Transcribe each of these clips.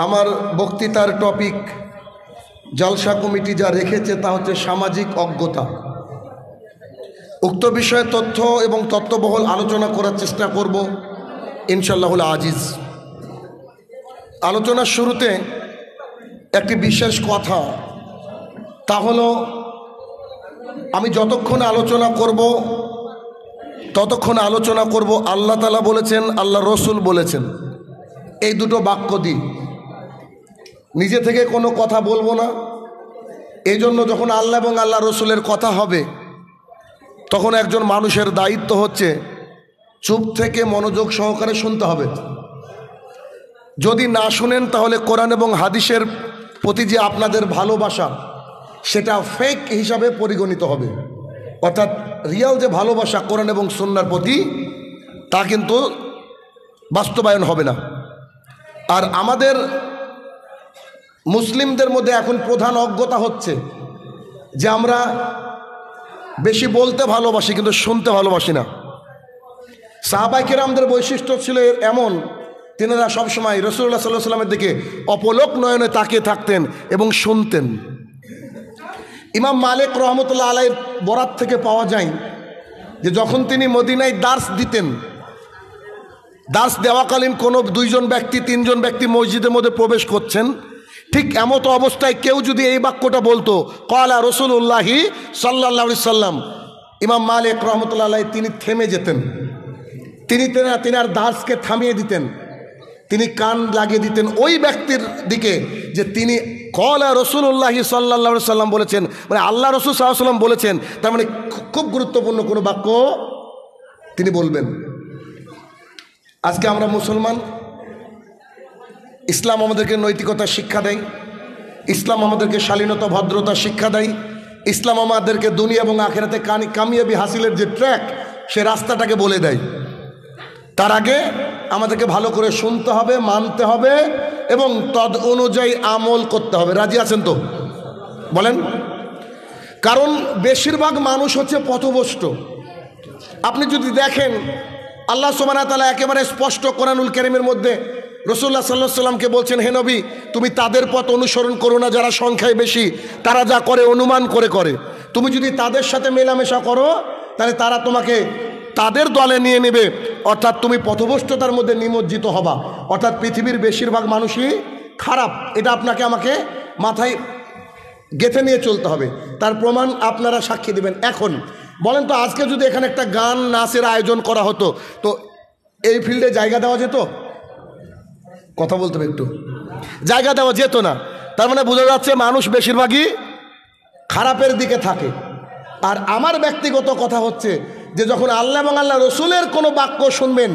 আমার বক্তৃতার টপিক জলসা কমিটি যা রেখেছে তা হচ্ছে সামাজিক অজ্ঞতা। উক্ত বিষয়ে তথ্য এবং তত্ত্ববহুল আলোচনা করার চেষ্টা করব ইনশাআল্লাহুল আজিজ। আলোচনার শুরুতে একটি বিশেষ কথা, তা হলো আমি যতক্ষণ আলোচনা করব ততক্ষণ আলোচনা করব আল্লাহ তাআলা বলেছেন, আল্লাহ রসুল বলেছেন, এই দুটো বাক্য দিই। নিজে থেকে কোনো কথা বলবো না। এই জন্য যখন আল্লাহ এবং আল্লাহ রসুলের কথা হবে তখন একজন মানুষের দায়িত্ব হচ্ছে চুপ থেকে মনোযোগ সহকারে শুনতে হবে। যদি না শুনেন তাহলে কোরআন এবং হাদিসের প্রতি যে আপনাদের ভালোবাসা সেটা ফেক হিসাবে পরিগণিত হবে। অর্থাৎ রিয়াল যে ভালোবাসা কোরআন এবং সুন্নাহর প্রতি তা কিন্তু বাস্তবায়ন হবে না। আর আমাদের মুসলিমদের মধ্যে এখন প্রধান অজ্ঞতা হচ্ছে যে আমরা বেশি বলতে ভালোবাসি কিন্তু শুনতে ভালোবাসি না। সাহাবায়ে কেরামদের বৈশিষ্ট্য ছিল এমন, তিনারা সবসময় রাসূলুল্লাহ সাল্লাল্লাহু আলাইহি ওয়াসাল্লামের দিকে অপলক নয়নে তাকিয়ে থাকতেন এবং শুনতেন। ইমাম মালিক রহমতুল্লাহ আলাইহির বরাত থেকে পাওয়া যায় যে যখন তিনি মদিনায় দার্স দিতেন, দার্স দেওয়াকালীন কোনো দুইজন ব্যক্তি তিনজন ব্যক্তি মসজিদের মধ্যে প্রবেশ করছেন, ঠিক এমতো অবস্থায় কেউ যদি এই বাক্যটা বলতো ক্বালা রাসূলুল্লাহি সাল্লাল্লাহু আলাইহি সাল্লাম, ইমাম মালিক রহমতুল্লাহ আলাইহি তিনি থেমে যেতেন। তিনি আর দার্সকে থামিয়ে দিতেন, তিনি কান লাগিয়ে দিতেন ওই ব্যক্তির দিকে যে তিনি ক্বালা রাসূলুল্লাহি সাল্লাল্লাহু আলাইহি সাল্লাম বলেছেন, মানে আল্লাহ রাসূল সাল্লাল্লাহু আলাইহি সাল্লাম বলেছেন, তার মানে খুব গুরুত্বপূর্ণ কোনো বাক্য তিনি বলবেন। আজকে আমরা মুসলমান, ইসলাম আমাদেরকে নৈতিকতা শিক্ষা দেয়, ইসলাম আমাদেরকে শালীনতা ভদ্রতা শিক্ষা দেয়, ইসলাম আমাদেরকে দুনিয়া এবং আখিরাতে কামিয়াবি হাসিলের যে ট্র্যাক সে রাস্তাটাকে বলে দেয়। তার আগে আমাদেরকে ভালো করে শুনতে হবে, মানতে হবে এবং তদ অনুযায়ী আমল করতে হবে। রাজি আছেন তো? বলেন। কারণ বেশিরভাগ মানুষ হচ্ছে পথভ্রষ্ট। আপনি যদি দেখেন আল্লাহ সুবহানাহু ওয়া তাআলা একেবারে স্পষ্ট কোরআনুল কারীমের মধ্যে রাসূলুল্লাহ সাল্লাল্লাহু আলাইহি সাল্লামকে বলছেন, হে নবী তুমি তাদের পথ অনুসরণ করো না যারা সংখ্যায় বেশি, তারা যা করে অনুমান করে। তুমি যদি তাদের সাথে মেলামেশা করো তাহলে তারা তোমাকে তাদের দলে নিয়ে নেবে, অর্থাৎ তুমি পথভ্রষ্টতার মধ্যে নিমজ্জিত হবা। অর্থাৎ পৃথিবীর বেশিরভাগ মানুষই খারাপ, এটা আপনাকে আমাকে মাথায় গেঁথে নিয়ে চলতে হবে। তার প্রমাণ আপনারা সাক্ষী দিবেন। এখন বলেন তো, আজকে যদি এখানে একটা গান নাচের আয়োজন করা হতো তো এই ফিল্ডে জায়গা দেওয়া যেত? কথা বলতে হবে, একটু জায়গা দেওয়া যেত না। তার মানে বোঝা যাচ্ছে মানুষ বেশিরভাগই খারাপের দিকে থাকে। আর আমার ব্যক্তিগত কথা হচ্ছে যে যখন আল্লাহ এবং আল্লাহ রসুলের কোনো বাক্য শুনবেন,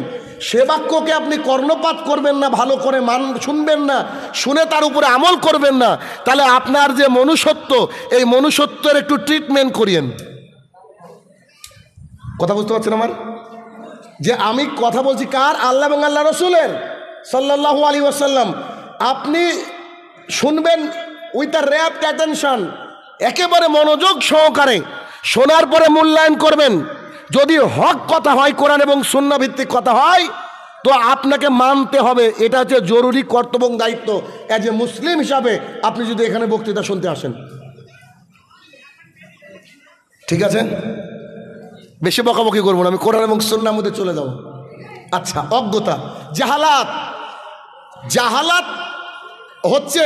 সে বাক্যকে আপনি কর্ণপাত করবেন না, ভালো করে শুনবেন না, শুনে তার উপরে আমল করবেন না, তাহলে আপনার যে মনুষ্যত্ব, এই মনুষ্যত্বের একটু ট্রিটমেন্ট করিয়েন। কথা বুঝতে পারছেন আমার? যে আমি কথা বলছি কার? আল্লাহ এবং আল্লাহ রসুলের সাল্লাল্লাহু আলাইহি ওয়াসাল্লাম। আপনি শুনবেন উইথ আ র্যাপ্ট অ্যাটেনশন, একেবারে মনোযোগ সহকারে শোনার পরে মূল্যায়ন করবেন। যদি হক কথা হয়, কোরআন এবং সুন্নাহ ভিত্তিক কথা হয়, তো আপনাকে মানতে হবে। এটা হচ্ছে জরুরি কর্তব্য এবং দায়িত্ব অ্যাজ এ মুসলিম হিসাবে আপনি যদি এখানে বক্তৃতা শুনতে আসেন। ঠিক আছে, বেশি বকাবকি করবো না, আমি কোরআন এবং সুন্নাহর মধ্যে চলে যাব। আচ্ছা, অজ্ঞতা, জাহালাত হচ্ছে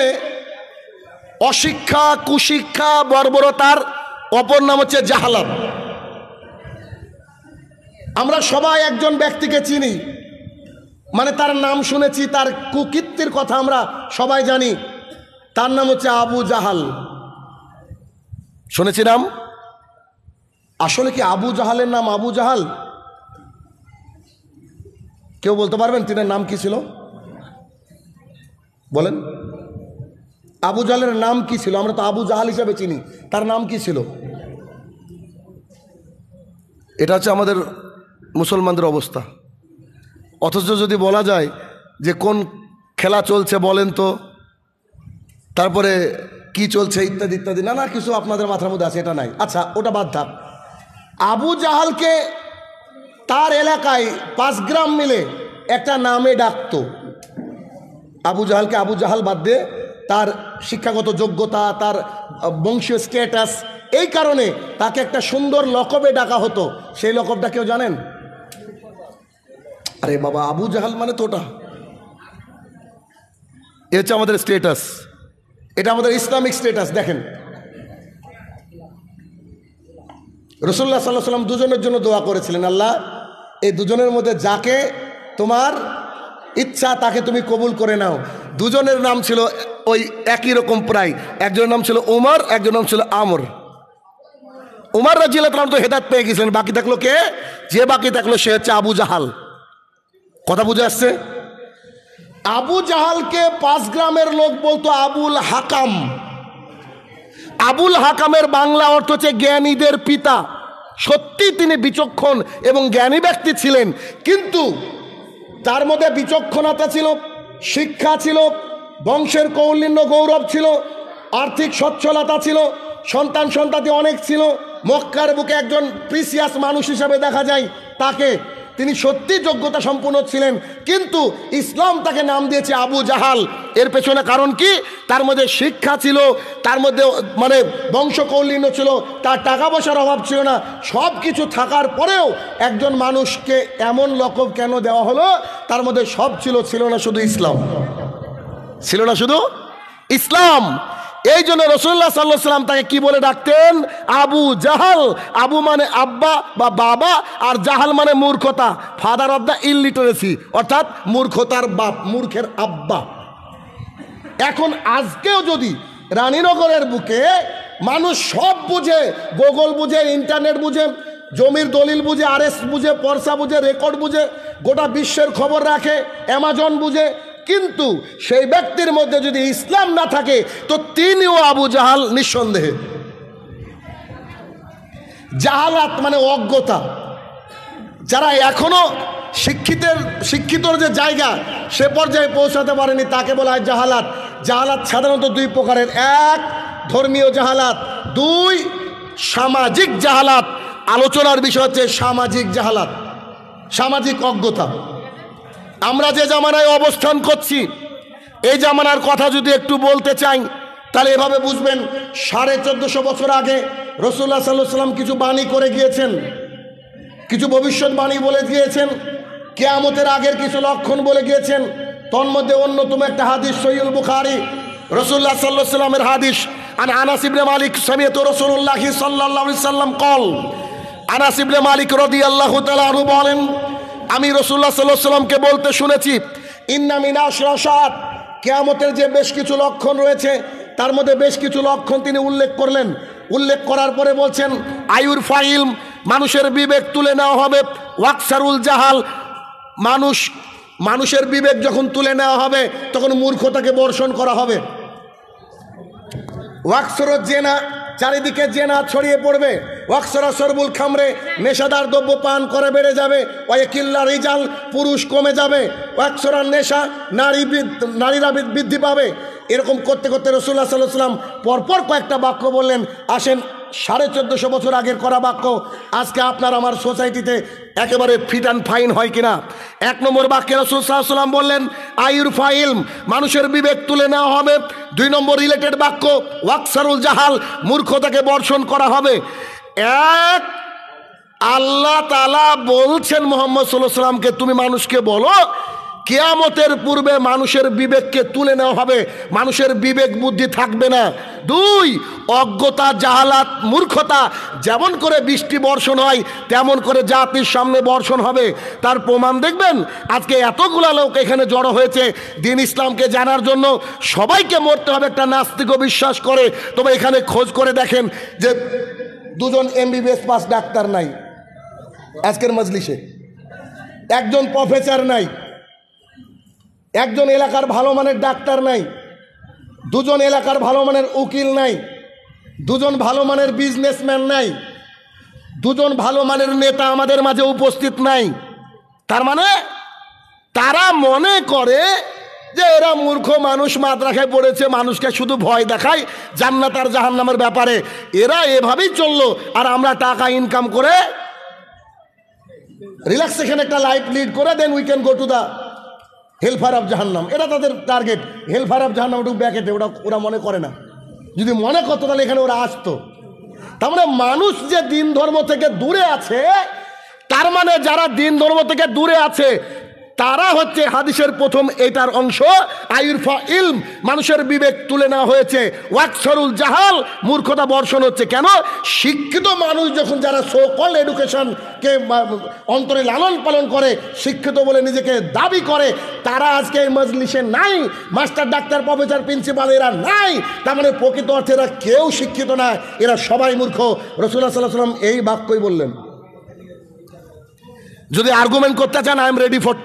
অশিক্ষা, কুশিক্ষা, বর্বরতার অপর নাম হচ্ছে জাহালাত। আমরা সবাই একজন ব্যক্তিকে চিনি, মানে তার নাম শুনেছি, তার কুকীর্তির কথা আমরা সবাই জানি। তার নাম হচ্ছে আবু জাহাল। শুনেছি নাম? আসলে কি আবু জাহালের নাম আবু জাহাল? কেউ বলতে পারবেন তিনার নাম কি ছিল? বলেন, আবু জাহালের নাম কি ছিল? আমরা তো আবু জাহাল হিসাবে চিনি, তার নাম কি ছিল? এটা হচ্ছে আমাদের মুসলমানদের অবস্থা। অথচ যদি বলা যায় যে কোন খেলা চলছে বলেন তো, তারপরে কি চলছে ইত্যাদি ইত্যাদি, নানা কিছু আপনাদের মাথার মধ্যে আছে, এটা নাই। আচ্ছা, ওটা বাদ থাক। আবু জাহালকে তার এলাকায় 5 গ্রাম মিলে একটা নামে ডাকতো। আবু জাহালকে আবু জাহাল বাদ দিয়ে তার শিক্ষাগত যোগ্যতা, তার বংশীয় স্ট্যাটাস, এই কারণে তাকে একটা সুন্দর লকবে ডাকা হতো। সেই লকবটা কেউ জানেন? আরে বাবা, আবু জাহাল মানে তো ওটা। এ হচ্ছে আমাদের স্ট্যাটাস, এটা আমাদের ইসলামিক স্ট্যাটাস। দেখেন রাসূলুল্লাহ সাল্লাল্লাহু আলাইহি ওয়াসাল্লাম দুজনের জন্য দোয়া করেছিলেন, আল্লাহ এই দুজনের মধ্যে যাকে তোমার ইচ্ছা তাকে তুমি কবুল করে নাও। দুজনের নাম ছিল ওই একই রকম প্রায়, একজনের নাম ছিল উমর, একজনের নাম ছিল আমর। উমর রাদিয়াল্লাহু তাআলা তো হেদায়েত পেয়ে গেছিলেন, বাকি থাকলো কে? যে বাকি থাকলো সে হচ্ছে আবু জাহাল। কথা বুঝে আসছে? আবু জাহালকে 5 গ্রামের লোক বলতো আবুল হাকাম। আবুল হাকামের বাংলা অর্থ হচ্ছে জ্ঞানীদের পিতা। সত্যি তিনি বিচক্ষণ এবং জ্ঞানী ব্যক্তি ছিলেন, কিন্তু তার মধ্যে বিচক্ষণতা ছিল, শিক্ষা ছিল, বংশের কৌলিন্য গৌরব ছিল, আর্থিক সচ্ছলতা ছিল, সন্তান সন্ততি অনেক ছিল। মক্কার বুকে একজন প্রিসিয়াস মানুষ হিসাবে দেখা যায় তাকে। তিনি সত্যি যোগ্যতা সম্পন্ন ছিলেন, কিন্তু ইসলাম তাকে নাম দিয়েছে আবু জাহাল। এর পেছনে কারণ কি? তার মধ্যে শিক্ষা ছিল, তার মধ্যে মানে বংশ কৌলিন্য ছিল, তার টাকা পয়সার অভাব ছিল না। সব কিছু থাকার পরেও একজন মানুষকে এমন লকব কেন দেওয়া হলো? তার মধ্যে সব ছিল, ছিল না শুধু ইসলাম, ছিল না শুধু ইসলাম। এই জন্য রাসূলুল্লাহ সাল্লাল্লাহু আলাইহি ওয়াসাল্লাম তাকে কি বলে ডাকতেন? আবু জাহাল। আবু মানে আব্বা বা বাবা, আর জাহাল মানে মূর্খতা, ফাদার অফ দ্য ইলিটারেসি, অর্থাৎ মূর্খতার বাপ, মূর্খের আব্বা। এখন আজকেও যদি রানীনগরের বুকে মানুষ সব বুঝে, গুগল বুঝে, ইন্টারনেট বুঝে, জমির দলিল বুঝে, আরএস বুঝে, পর্সা বুঝে, রেকর্ড বুঝে, গোটা বিশ্বের খবর রাখে, অ্যামাজন বুঝে, কিন্তু সেই ব্যক্তির মধ্যে যদি ইসলাম না থাকে তো তিনিও আবু জাহাল নিঃসন্দেহে। জাহালাত মানে অজ্ঞতা। যারা এখনো শিক্ষিতর যে জায়গা সে পর্যায়ে পৌঁছাতে পারেনি তাকে বলা হয় জাহালাত। জাহালাত সাধারণত 2 প্রকারের, 1 ধর্মীয় জাহালাত, 2 সামাজিক জাহালাত। আলোচনার বিষয় হচ্ছে সামাজিক জাহালাত, সামাজিক অজ্ঞতা। আমরা যে জামানায় অবস্থান করছি, এই জামানার কথা যদি একটু বলতে চাই তাহলে এভাবে বুঝবেন, 1450 বছর আগে রাসূলুল্লাহ সাল্লাল্লাহু আলাইহি ওয়াসাল্লাম কিছু বাণী করে গিয়েছেন, কিছু ভবিষ্যৎবাণী বলে গিয়েছেন, কিয়ামতের আগের কিছু লক্ষণ বলে গিয়েছেন। তন্মধ্যে অন্যতম একটা হাদিস সহিহুল বুখারী, রাসূলুল্লাহ সাল্লাল্লাহু আলাইহি ওয়াসাল্লামের হাদিস। আন আনাস ইবনে মালিক সামিআতু রাসূলুল্লাহ সাল্লাল্লাহু আলাইহি ওয়াসাল্লাম কল। আনাস ইবনে মালিক রাদিয়াল্লাহু তাআলা আনহু বলেন, আমি রাসূলুল্লাহ সাল্লাল্লাহু আলাইহি ওয়াসাল্লামকে বলতে শুনেছি, ইন্না মিন আশরাশাত, কিয়ামতের যে বেশ কিছু লক্ষণ রয়েছে তার মধ্যে বেশ কিছু লক্ষণ তিনি উল্লেখ করলেন। উল্লেখ করার পরে বলছেন, আয়ুর ফাইল, মানুষের বিবেক তুলে নেওয়া হবে, ওয়াকসারুল জাহাল, মানুষের বিবেক যখন তুলে নেওয়া হবে তখন মূর্খতাকে বর্ষণ করা হবে। ওয়াকসরত জেনা, চারিদিকে জেনা ছড়িয়ে পড়বে। ওয়াকসরা সরবুল খামরে, নেশাদার দ্রব্য পান করে বেড়ে যাবে। ওয়াকিল্লা রিজাল, পুরুষ কমে যাবে। ওয়াকসরা নেশা, নারীরা বৃদ্ধি পাবে। এরকম করতে করতে রাসূলুল্লাহ সাল্লাল্লাহু আলাইহি ওয়াসাল্লাম পরপর কয়েকটা বাক্য বললেন। আসেন 1450 বছর আগের করা বাক্য আজকে আপনার আমার সোসাইটিতে একেবারে ফিট অ্যান্ড ফাইন হয় কিনা। 1 নম্বর বাক্যে রাসূল সাল্লাল্লাহু আলাইহি ওয়াসাল্লাম বললেন, আয়ুর ফাইল, মানুষের বিবেক তুলে নেওয়া হবে। 2 নম্বর রিলেটেড বাক্য, ওয়াকসারুল জাহাল, মূর্খতাকে বর্ষণ করা হবে। আল্লাহ তাআলা বলছেন মুহাম্মদ সাল্লাল্লাহু আলাইহি ওয়াসাল্লামকে, তুমি মানুষকে বলো কিয়ামতের পূর্বে মানুষের বিবেককে তুলে নেওয়া হবে, মানুষের বিবেক বুদ্ধি থাকবে না। 2 অজ্ঞতা, জাহালাত, মূর্খতা, যেমন করে বৃষ্টি বর্ষণ হয় তেমন করে জাতির সামনে বর্ষণ হবে। তার প্রমাণ দেখবেন, আজকে এতগুলা লোক এখানে জড়ো হয়েছে দ্বীন ইসলামকে জানার জন্য। সবাইকে মরতে হবে একটা নাস্তিকও বিশ্বাস করে। তবে এখানে খোঁজ করে দেখেন যে 2জন MBBS পাস ডাক্তার নাই আজকের মজলিসে, 1জন প্রফেসর নাই, 1জন এলাকার ভালো মানের ডাক্তার নাই, 2জন এলাকার ভালো মানের উকিল নাই, 2জন ভালো মানের বিজনেসম্যান নাই, 2জন ভালো মানের নেতা আমাদের মাঝে উপস্থিত নাই। তার মানে তারা মনে করে যে এরা মূর্খ মানুষ, মাদ্রাসায় পড়েছে, মানুষকে শুধু ভয় দেখায় জান্নাত আর জাহান্নামের ব্যাপারে। এরা এভাবেই চললো, আর আমরা টাকা ইনকাম করে রিল্যাক্সেশন একটা লাইফ লিড করে then we can go to the hellfire of জাহান্নাম, এটা তাদের টার্গেট। হেলফায়ার অফ জাহান্নাম একটু ব্যাকেটে, ওরা মনে করে না। যদি মনে করতো তাহলে এখানে ওরা আসতো। তার মানে মানুষ যে দিন ধর্ম থেকে দূরে আছে, তার মানে যারা দিন ধর্ম থেকে দূরে আছে তারা হচ্ছে হাদিসের প্রথম এটার অংশ আইরফা ইলম, মানুষের বিবেক তুলে নেওয়া হয়েছে। ওয়াকসরুল জাহাল, মূর্খতা বর্ষণ হচ্ছে। কেন? শিক্ষিত মানুষ যখন যারা সোকল এডুকেশনকে অন্তরে লালন পালন করে, শিক্ষিত বলে নিজেকে দাবি করে, তারা আজকে এই মজলিসে নাই। মাস্টার, ডাক্তার, প্রফেসর, প্রিন্সিপাল এরা নাই। তার মানে প্রকৃত অর্থে এরা কেউ শিক্ষিত না, এরা সবাই মূর্খ। রাসূলুল্লাহ সাল্লাল্লাহু আলাইহি ওয়াসাল্লাম এই বাক্যই বললেন। যদি আর্গুমেন্ট করতে চান, I am ready for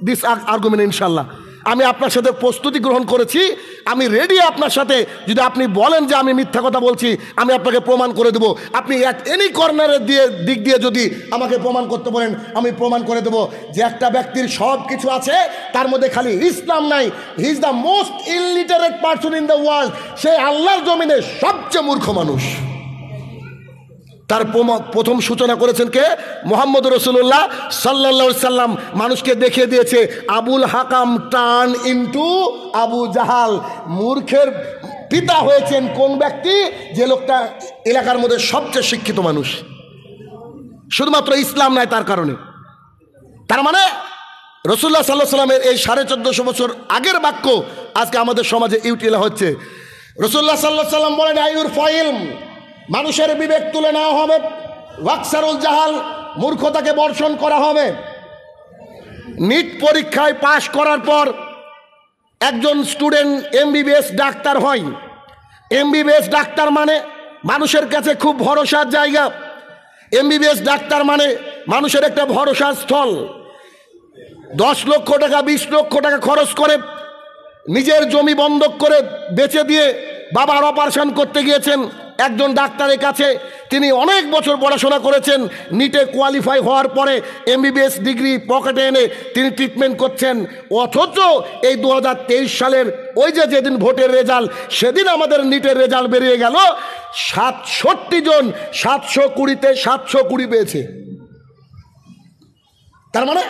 this argument. ইনশাল্লাহ আমি আপনার সাথে প্রস্তুতি গ্রহণ করেছি, আমি রেডি আপনার সাথে। যদি আপনি বলেন যে আমি মিথ্যা কথা বলছি, আমি আপনাকে প্রমাণ করে দেবো। আপনি অ্যাট এনি কর্নারের দিক দিয়ে যদি আমাকে প্রমাণ করতে বলেন, আমি প্রমাণ করে দেবো যে একটা ব্যক্তির সব কিছু আছে, তার মধ্যে খালি ইসলাম নাই। He is the most illiterate person in the world. সে আল্লাহর জমিনে সবচেয়ে মূর্খ মানুষ। তার প্রথম সূচনা করেছেন কে? মুহাম্মদ রাসূলুল্লাহ সাল্লাল্লাহু আলাইহি সাল্লাম। মানুষকে দেখিয়ে দিয়েছে আবুল হাকাম টার্ন ইনটু আবু জাহাল। মূর্খের পিতা হয়েছেন কোন ব্যক্তি? যে লোকটা এলাকার মধ্যে সবচেয়ে শিক্ষিত মানুষ, শুধুমাত্র ইসলাম নাই তার কারণে। তার মানে রাসূলুল্লাহ সাল্লাল্লাহু আলাইহি সাল্লামের এই 1450 বছর আগের বাক্য আজকে আমাদের সমাজে ইউটিলা হচ্ছে। রাসূলুল্লাহ সাল্লাল্লাহু আলাইহি সাল্লাম বলেন আইয়ুরফা ইলম, মানুষের বিবেক তুলে নেওয়া হবে। ওয়াকসারুল জাহাল, মূর্খতাকে বর্ষণ করা হবে। নিট পরীক্ষায় পাশ করার পর একজন স্টুডেন্ট এমবিবিএস ডাক্তার হয়। এমবিবিএস ডাক্তার মানে মানুষের কাছে খুব ভরসার জায়গা। এমবিবিএস ডাক্তার মানে মানুষের একটা ভরসার স্থল। 10 লক্ষ টাকা 20 লক্ষ টাকা খরচ করে নিজের জমি বন্ধক করে বেচে দিয়ে বাবার অপারেশন করতে গিয়েছেন একজন ডাক্তারের কাছে। তিনি অনেক বছর পড়াশোনা করেছেন, নিটে কোয়ালিফাই হওয়ার পরে এমবিবিএস ডিগ্রি পকেটে এনে তিনি ট্রিটমেন্ট করছেন। অথচ এই 2023 সালের ওই যেদিন ভোটের রেজাল্ট, সেদিন আমাদের নিটের রেজাল্ট বেরিয়ে গেল। 67 জন 720-তে 720 পেয়েছে। তার মানে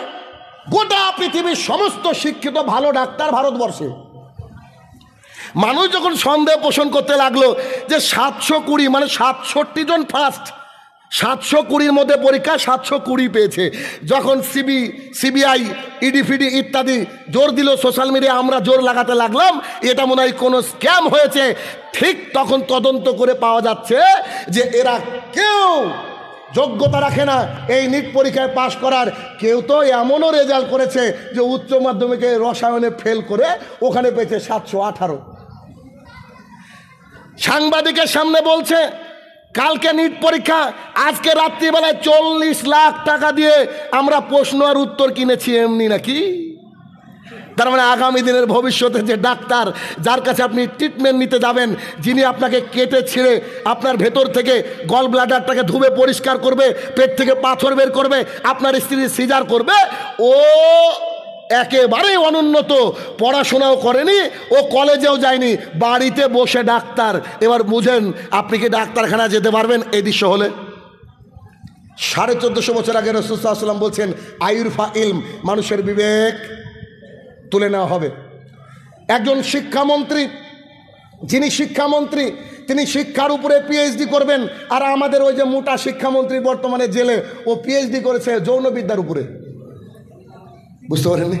গোটা পৃথিবীর সমস্ত শিক্ষিত ভালো ডাক্তার ভারতবর্ষে। মানুষ যখন সন্দেহ পোষণ করতে লাগলো যে 720 মানে 67 জন ফার্স্ট, 720-র মধ্যে পরীক্ষা 720 পেয়েছে। যখন সিবিআই ইডিফিডি ইত্যাদি জোর দিল, সোশ্যাল মিডিয়া আমরা জোর লাগাতে লাগলাম এটা মনে হয় কোনো স্ক্যাম হয়েছে, ঠিক তখন তদন্ত করে পাওয়া যাচ্ছে যে এরা কেউ যোগ্যতা রাখে না এই নিট পরীক্ষায় পাশ করার। কেউ তো এমনও রেজাল্ট করেছে যে উচ্চ মাধ্যমিকে রসায়নে ফেল করে ওখানে পেয়েছে 718। সাংবাদিকের সামনে বলছে কালকে নিট পরীক্ষা, আজকে রাত্রিবেলায় 40 লাখ টাকা দিয়ে আমরা প্রশ্ন আর উত্তর কিনেছি। এমনি নাকি? তার মানে আগামী দিনের ভবিষ্যতে যে ডাক্তার, যার কাছে আপনি ট্রিটমেন্ট নিতে যাবেন, যিনি আপনাকে কেটে ছিঁড়ে আপনার ভেতর থেকে গল ব্লাডারটাকে ধুবে পরিষ্কার করবে, পেট থেকে পাথর বের করবে, আপনার স্ত্রীর সিজার করবে, ও একেবারেই অনুন্নত, পড়াশোনাও করেনি, ও কলেজেও যায়নি, বাড়িতে বসে ডাক্তার। এবার বুঝেন আপনি কি ডাক্তারখানা যেতে পারবেন এই দৃশ্য হলে? 1450 বছর আগে রাসূল সাল্লাল্লাহু আলাইহি ওয়াসাল্লাম বলছেন আইরফা ইলম, মানুষের বিবেক তুলে নেওয়া হবে। একজন শিক্ষামন্ত্রী, যিনি শিক্ষামন্ত্রী, তিনি শিক্ষার উপরে পিএইচডি করবেন। আর আমাদের ওই যে মোটা শিক্ষামন্ত্রী বর্তমানে জেলে, ও পিএইচডি করেছে যৌনবিদ্যার উপরে। বুঝতে পারেননি?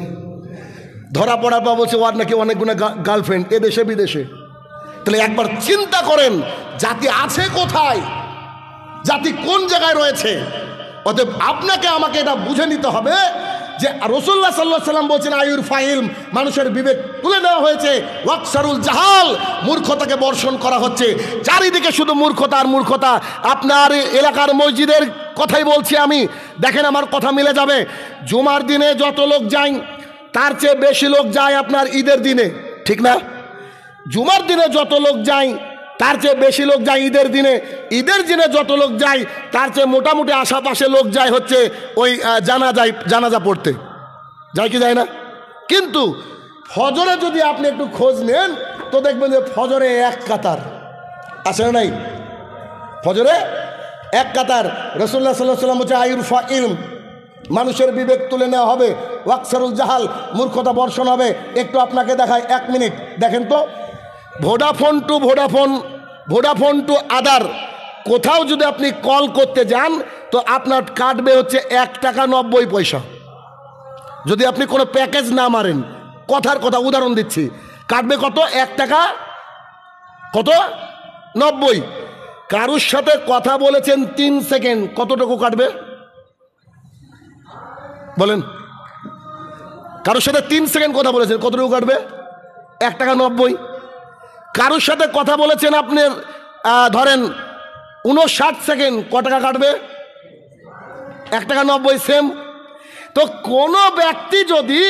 ধরা পড়ার পর বলছে ওর নাকি অনেকগুলো গার্লফ্রেন্ড এদেশে বিদেশে। তাহলে একবার চিন্তা করেন জাতি আছে কোথায়, জাতি কোন জায়গায় রয়েছে। অতএব আপনাকে আমাকে এটা বুঝে নিতে হবে যে রাসূলুল্লাহ সাল্লাল্লাহু আলাইহি ওয়াসাল্লাম বলছেন আইয়ুরফা ইলম, মানুষের বিবেক তুলে নেওয়া হয়েছে। ওয়াকসারুল জাহাল, মূর্খতাকে বর্ষণ করা হচ্ছে। চারিদিকে শুধু মূর্খতা আর মূর্খতা। আপনার এলাকার মসজিদের কথাই বলছি আমি, দেখেন আমার কথা মিলে যাবে। জুমার দিনে যত লোক যায় তার চেয়ে বেশি লোক যায় আপনার ঈদের দিনে, ঠিক না? জুমার দিনে যত লোক যায় তার চেয়ে বেশি লোক যায় ঈদের দিনে। ঈদের দিনে যত লোক যায় তার চেয়ে মোটামুটি আশেপাশে লোক যায় হচ্ছে ওই জানাজা পড়তে, যায় কি যায় না? কিন্তু ফজরে যদি আপনি একটু খোঁজ নেন তো দেখবেন যে ফজরে এক কাতার আছে না নাই? ফজরে এক কাতার। রাসূলুল্লাহ সাল্লাল্লাহু আলাইহি ওয়াসাল্লাম বলছে আইরফা ইলম, মানুষের বিবেক তুলে নেওয়া হবে, ওয়াকসারুল জাহাল, মূর্খতা বর্ষণ হবে। একটু আপনাকে দেখায়, 1 মিনিট দেখেন তো। ভোডাফোন টু আদার কোথাও যদি আপনি কল করতে যান তো আপনার কাটবে হচ্ছে 1 টাকা 90 পয়সা। যদি আপনি কোনো প্যাকেজ না মারেন, কথার কথা উদাহরণ দিচ্ছি, কাটবে কত? 1 টাকা কত 90। কারুর সাথে কথা বলেছেন 3 সেকেন্ড, কতটুকু কাটবে বলেন? কারোর সাথে 3 সেকেন্ড কথা বলেছেন, কতটুকু কাটবে? 1 টাকা 90। কারোর সাথে কথা বলেছেন আপনার ধরেন 59 সেকেন্ড, ক টাকা কাটবে? 1 টাকা 90। সেম তো কোনো ব্যক্তি যদি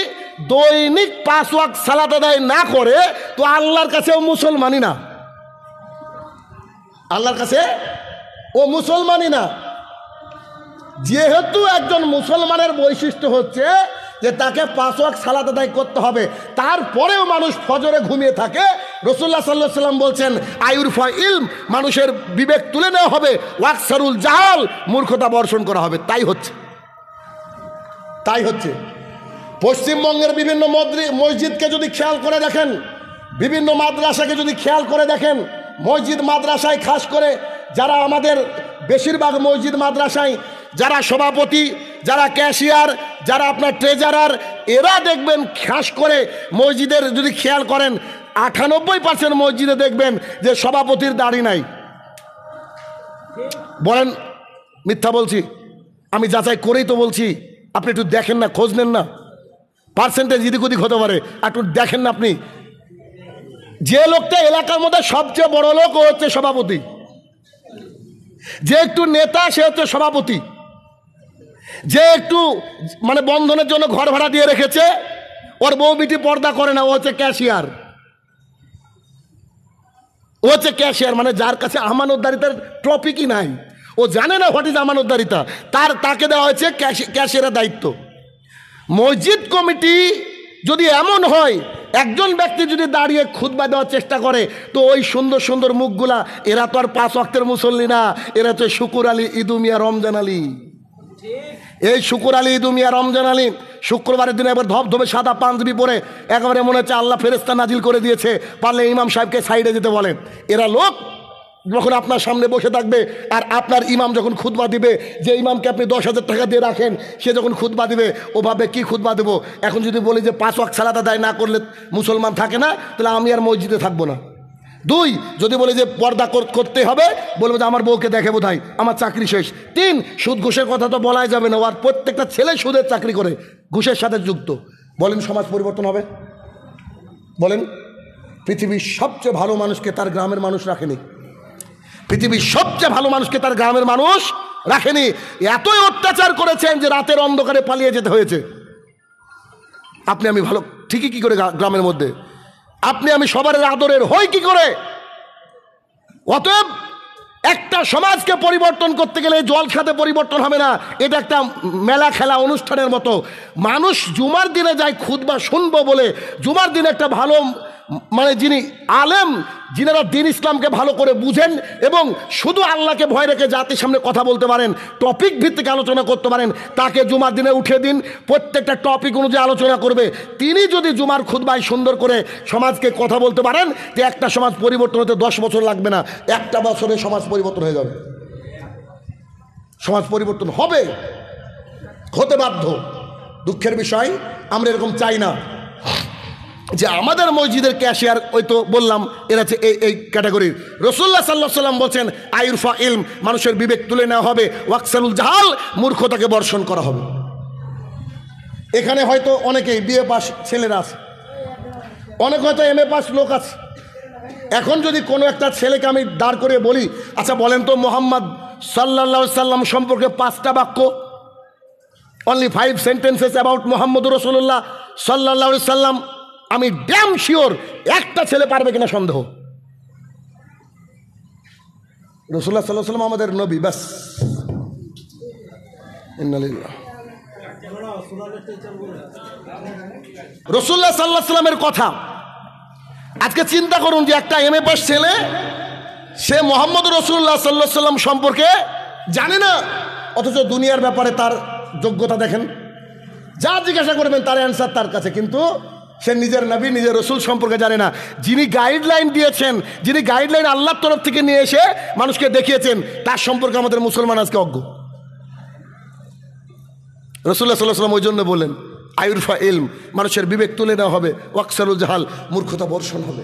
দৈনিক 5 ওয়াক্ত সালাত আদায় না করে তো আল্লাহর কাছেও মুসলমানই না, আল্লাহর কাছে ও মুসলমানই না। যেহেতু একজন মুসলমানের বৈশিষ্ট্য হচ্ছে যে তাকে 5 ওয়াক্ত সালাত আদায় করতে হবে, তারপরেও মানুষ ফজরে ঘুমিয়ে থাকে। রাসূলুল্লাহ সাল্লাল্লাহু আলাইহি ওয়াসাল্লাম বলছেন আয়ুরফা ইলম, মানুষের বিবেক তুলে নেওয়া হবে, ওয়াকসারুল জাহাল, মূর্খতা বর্ষণ করা হবে। তাই হচ্ছে পশ্চিমবঙ্গের বিভিন্ন মসজিদকে যদি খেয়াল করে দেখেন, বিভিন্ন মাদ্রাসাকে যদি খেয়াল করে দেখেন, মসজিদ মাদ্রাসায় খাস করে যারা আমাদের বেশিরভাগ মসজিদ মাদ্রাসায় যারা সভাপতি, যারা ক্যাশিয়ার, যারা আপনার ট্রেজারার, এরা দেখবেন খাস করে মসজিদের যদি খেয়াল করেন 98% মসজিদে দেখবেন যে সভাপতির দাড়ি নাই। বলেন মিথ্যা বলছি? আমি যাচাই করেই তো বলছি। আপনি একটু দেখেন না, খোঁজ নেন না, পার্সেন্টেজ এদিক ওদিক হতে পারে, একটু দেখেন না আপনি। যে লোকটা এলাকার মধ্যে সবচেয়ে বড় লোক ও হচ্ছে সভাপতি, যে একটু নেতা সে হচ্ছে সভাপতি, যে একটু মানে বন্ধনের জন্য ঘর ভাড়া দিয়ে রেখেছে, ওর বউ বিটি পর্দা করে না, ও হচ্ছে ক্যাশিয়ার। ও হচ্ছে ক্যাশিয়ার, মানে যার কাছে আমানতদারিতার টপিকই নাই, ও জানে না হোয়াট ইজ আমানতদারিতা, তাকে দেওয়া হয়েছে ক্যাশিয়ারের দায়িত্ব। মসজিদ কমিটি যদি এমন হয়, একজন ব্যক্তি যদি দাঁড়িয়ে খুতবা দেওয়ার চেষ্টা করে, তো ওই সুন্দর সুন্দর মুখগুলা, এরা তো আর 5 ওয়াক্তের মুসল্লি না, এরা তো শুকুর আলী, ইদু মিয়া, রমজান আলী। এই শুকুর আলী, ইদু মিয়া, রমজান আলী শুক্রবারের দিনে একবার ধবধবে সাদা পাঞ্জাবি পরে একেবারে মনে হচ্ছে আল্লাহ ফেরেশতা নাজিল করে দিয়েছে, পারলে ইমাম সাহেবকে সাইডে যেতে বলে। এরা লোক যখন আপনার সামনে বসে থাকবে আর আপনার ইমাম যখন খুতবা দিবে, যে ইমামকে আপনি 10,000 টাকা দিয়ে রাখেন, সে যখন খুতবা দিবে ও ভাবে কি খুতবা দেবো। এখন যদি বলি যে 5 ওয়াক্ত সালাত আদায় না করলে মুসলমান থাকে না, তাহলে আমি আর মসজিদে থাকবো না। 2, যদি বলি যে পর্দা করতে হবে, বলবো যে আমার বউকে দেখে বোধহয় আমার চাকরি শেষ। 3, সুদ ঘুষের কথা তো বলাই যাবে না, আর প্রত্যেকটা ছেলে সুদের চাকরি করে, ঘুষের সাথে যুক্ত। বলেন সমাজ পরিবর্তন হবে? বলেন পৃথিবীর সবচেয়ে ভালো মানুষকে তার গ্রামের মানুষ রাখেনি, পৃথিবীর সবচেয়ে ভালো মানুষকে তার গ্রামের মানুষ রাখেনি। এতই অত্যাচার করেছেন যে রাতের অন্ধকারে পালিয়ে যেতে হয়েছে। আপনি আমি ভালো ঠিকই কি করে গ্রামের মধ্যে, আপনি আমি সবার আদরের হই কি করে? অতএব একটা সমাজকে পরিবর্তন করতে গেলে জল খাতে পরিবর্তন হবে না, এটা একটা মেলা খেলা অনুষ্ঠানের মতো। মানুষ জুমার দিনে যায় খুতবা শুনবো বলে, জুমার দিনে একটা ভালো মানে যিনি আলেম, যিনারা দিন ইসলামকে ভালো করে বুঝেন এবং শুধু আল্লাহকে ভয় রেখে জাতির সামনে কথা বলতে পারেন, টপিক ভিত্তিক আলোচনা করতে পারেন, তাকে জুমার দিনে উঠে দিন, প্রত্যেকটা টপিক অনুযায়ী আলোচনা করবে। তিনি যদি জুমার খুতবায় সুন্দর করে সমাজকে কথা বলতে পারেন, যে একটা সমাজ পরিবর্তন হতে 10 বছর লাগবে না, 1টা বছরে সমাজ পরিবর্তন হয়ে যাবে। সমাজ পরিবর্তন হবে, হতে বাধ্য। দুঃখের বিষয় আমরা এরকম চাই না যে আমাদের মসজিদের ক্যাশিয়ার, ওই তো বললাম এরা হচ্ছে এই ক্যাটাগরির। রাসূলুল্লাহ সাল্লাল্লাহু আলাইহি ওয়াসাল্লাম বলছেন আয়ুরফা ইলম, মানুষের বিবেক তুলে নেওয়া হবে, ওয়াকসারুল জাহাল, মূর্খতাকে বর্ষণ করা হবে। এখানে হয়তো অনেকেই বিএ পাস ছেলেরা আছে, অনেক হয়তো MA পাস লোক আছে। এখন যদি কোনো একটা ছেলেকে আমি দাঁড় করে বলি, আচ্ছা বলেন তো মুহাম্মদ সাল্লাল্লাহু আলাইহি সাল্লাম সম্পর্কে 5টা বাক্য, অনলি 5 সেন্টেন্সেস অ্যাবাউট মুহাম্মদুর রাসূলুল্লাহ সাল্লাল্লাহু আলাইহি সাল্লাম, আমি ড্যাম শিওর একটা ছেলে পারবে কিনা সন্দেহ। রাসূলুল্লাহ সাল্লাল্লাহু আলাইহি সাল্লাম আমাদের নবী, ব্যাস। ইন্নালিল্লাহ। রাসূলুল্লাহ সাল্লাল্লাহু আলাইহি সাল্লামের কথা আজকে চিন্তা করুন যে একটা MA পাস ছেলে, সে মুহাম্মদ রাসূলুল্লাহ সাল্লাল্লাহু আলাইহি সাল্লাম সম্পর্কে জানে না, অথচ দুনিয়ার ব্যাপারে তার যোগ্যতা দেখেন, যা জিজ্ঞাসা করবেন তার অ্যান্সার তার কাছে, কিন্তু সে নিজের নবী নিজের রসুল সম্পর্কে জানে না। যিনি গাইডলাইন দিয়েছেন, যিনি গাইডলাইন আল্লাহর তরফ থেকে নিয়ে এসে মানুষকে দেখিয়েছেন, তার সম্পর্কে আমাদের মুসলমান আজকে অজ্ঞ। রাসূলুল্লাহ সাল্লাল্লাহু আলাইহি ওয়াসাল্লাম ওই জন্য বলেন আয়ুরফা ইলম, মানুষের বিবেক তুলে নেওয়া হবে, ওয়াকসারুল জাহাল, মূর্খতা বর্ষণ হবে।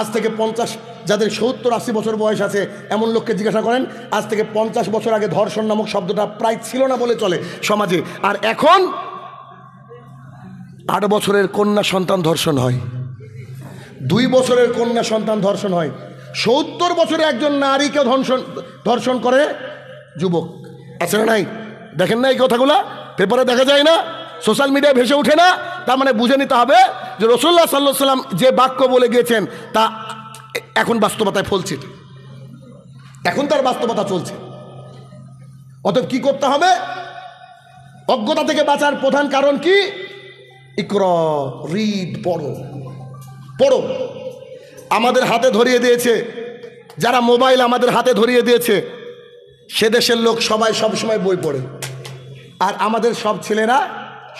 আজ থেকে 50, যাদের 70-80 বছর বয়স আছে এমন লোককে জিজ্ঞাসা করেন, আজ থেকে 50 বছর আগে ধর্ষণ নামক শব্দটা প্রায় ছিল না বলে চলে সমাজে, আর এখন 8 বছরের কন্যা সন্তান ধর্ষণ হয়, 2 বছরের কন্যা সন্তান ধর্ষণ হয়, 70 বছরে একজন নারীকে ধর্ষণ করে যুবক। আছে না নাই? দেখেন না এই কথাগুলা? পেপারে দেখা যায় না, সোশ্যাল মিডিয়ায় ভেসে ওঠে না? তার মানে বুঝে নিতে হবে যে রাসূলুল্লাহ সাল্লাল্লাহু আলাইহি ওয়াসাল্লাম যে বাক্য বলে গিয়েছেন তা এখন বাস্তবতায় ফলছে, এখন তার বাস্তবতা চলছে। অতএব কি করতে হবে? অজ্ঞতা থেকে বাঁচার প্রধান কারণ কি? ইকরা, রিড, পড়ো, পড়ো। আমাদের হাতে ধরিয়ে দিয়েছে, যারা মোবাইল আমাদের হাতে ধরিয়ে দিয়েছে, সে দেশের লোক সবাই সবসময় বই পড়ে, আর আমাদের সব ছেলেরা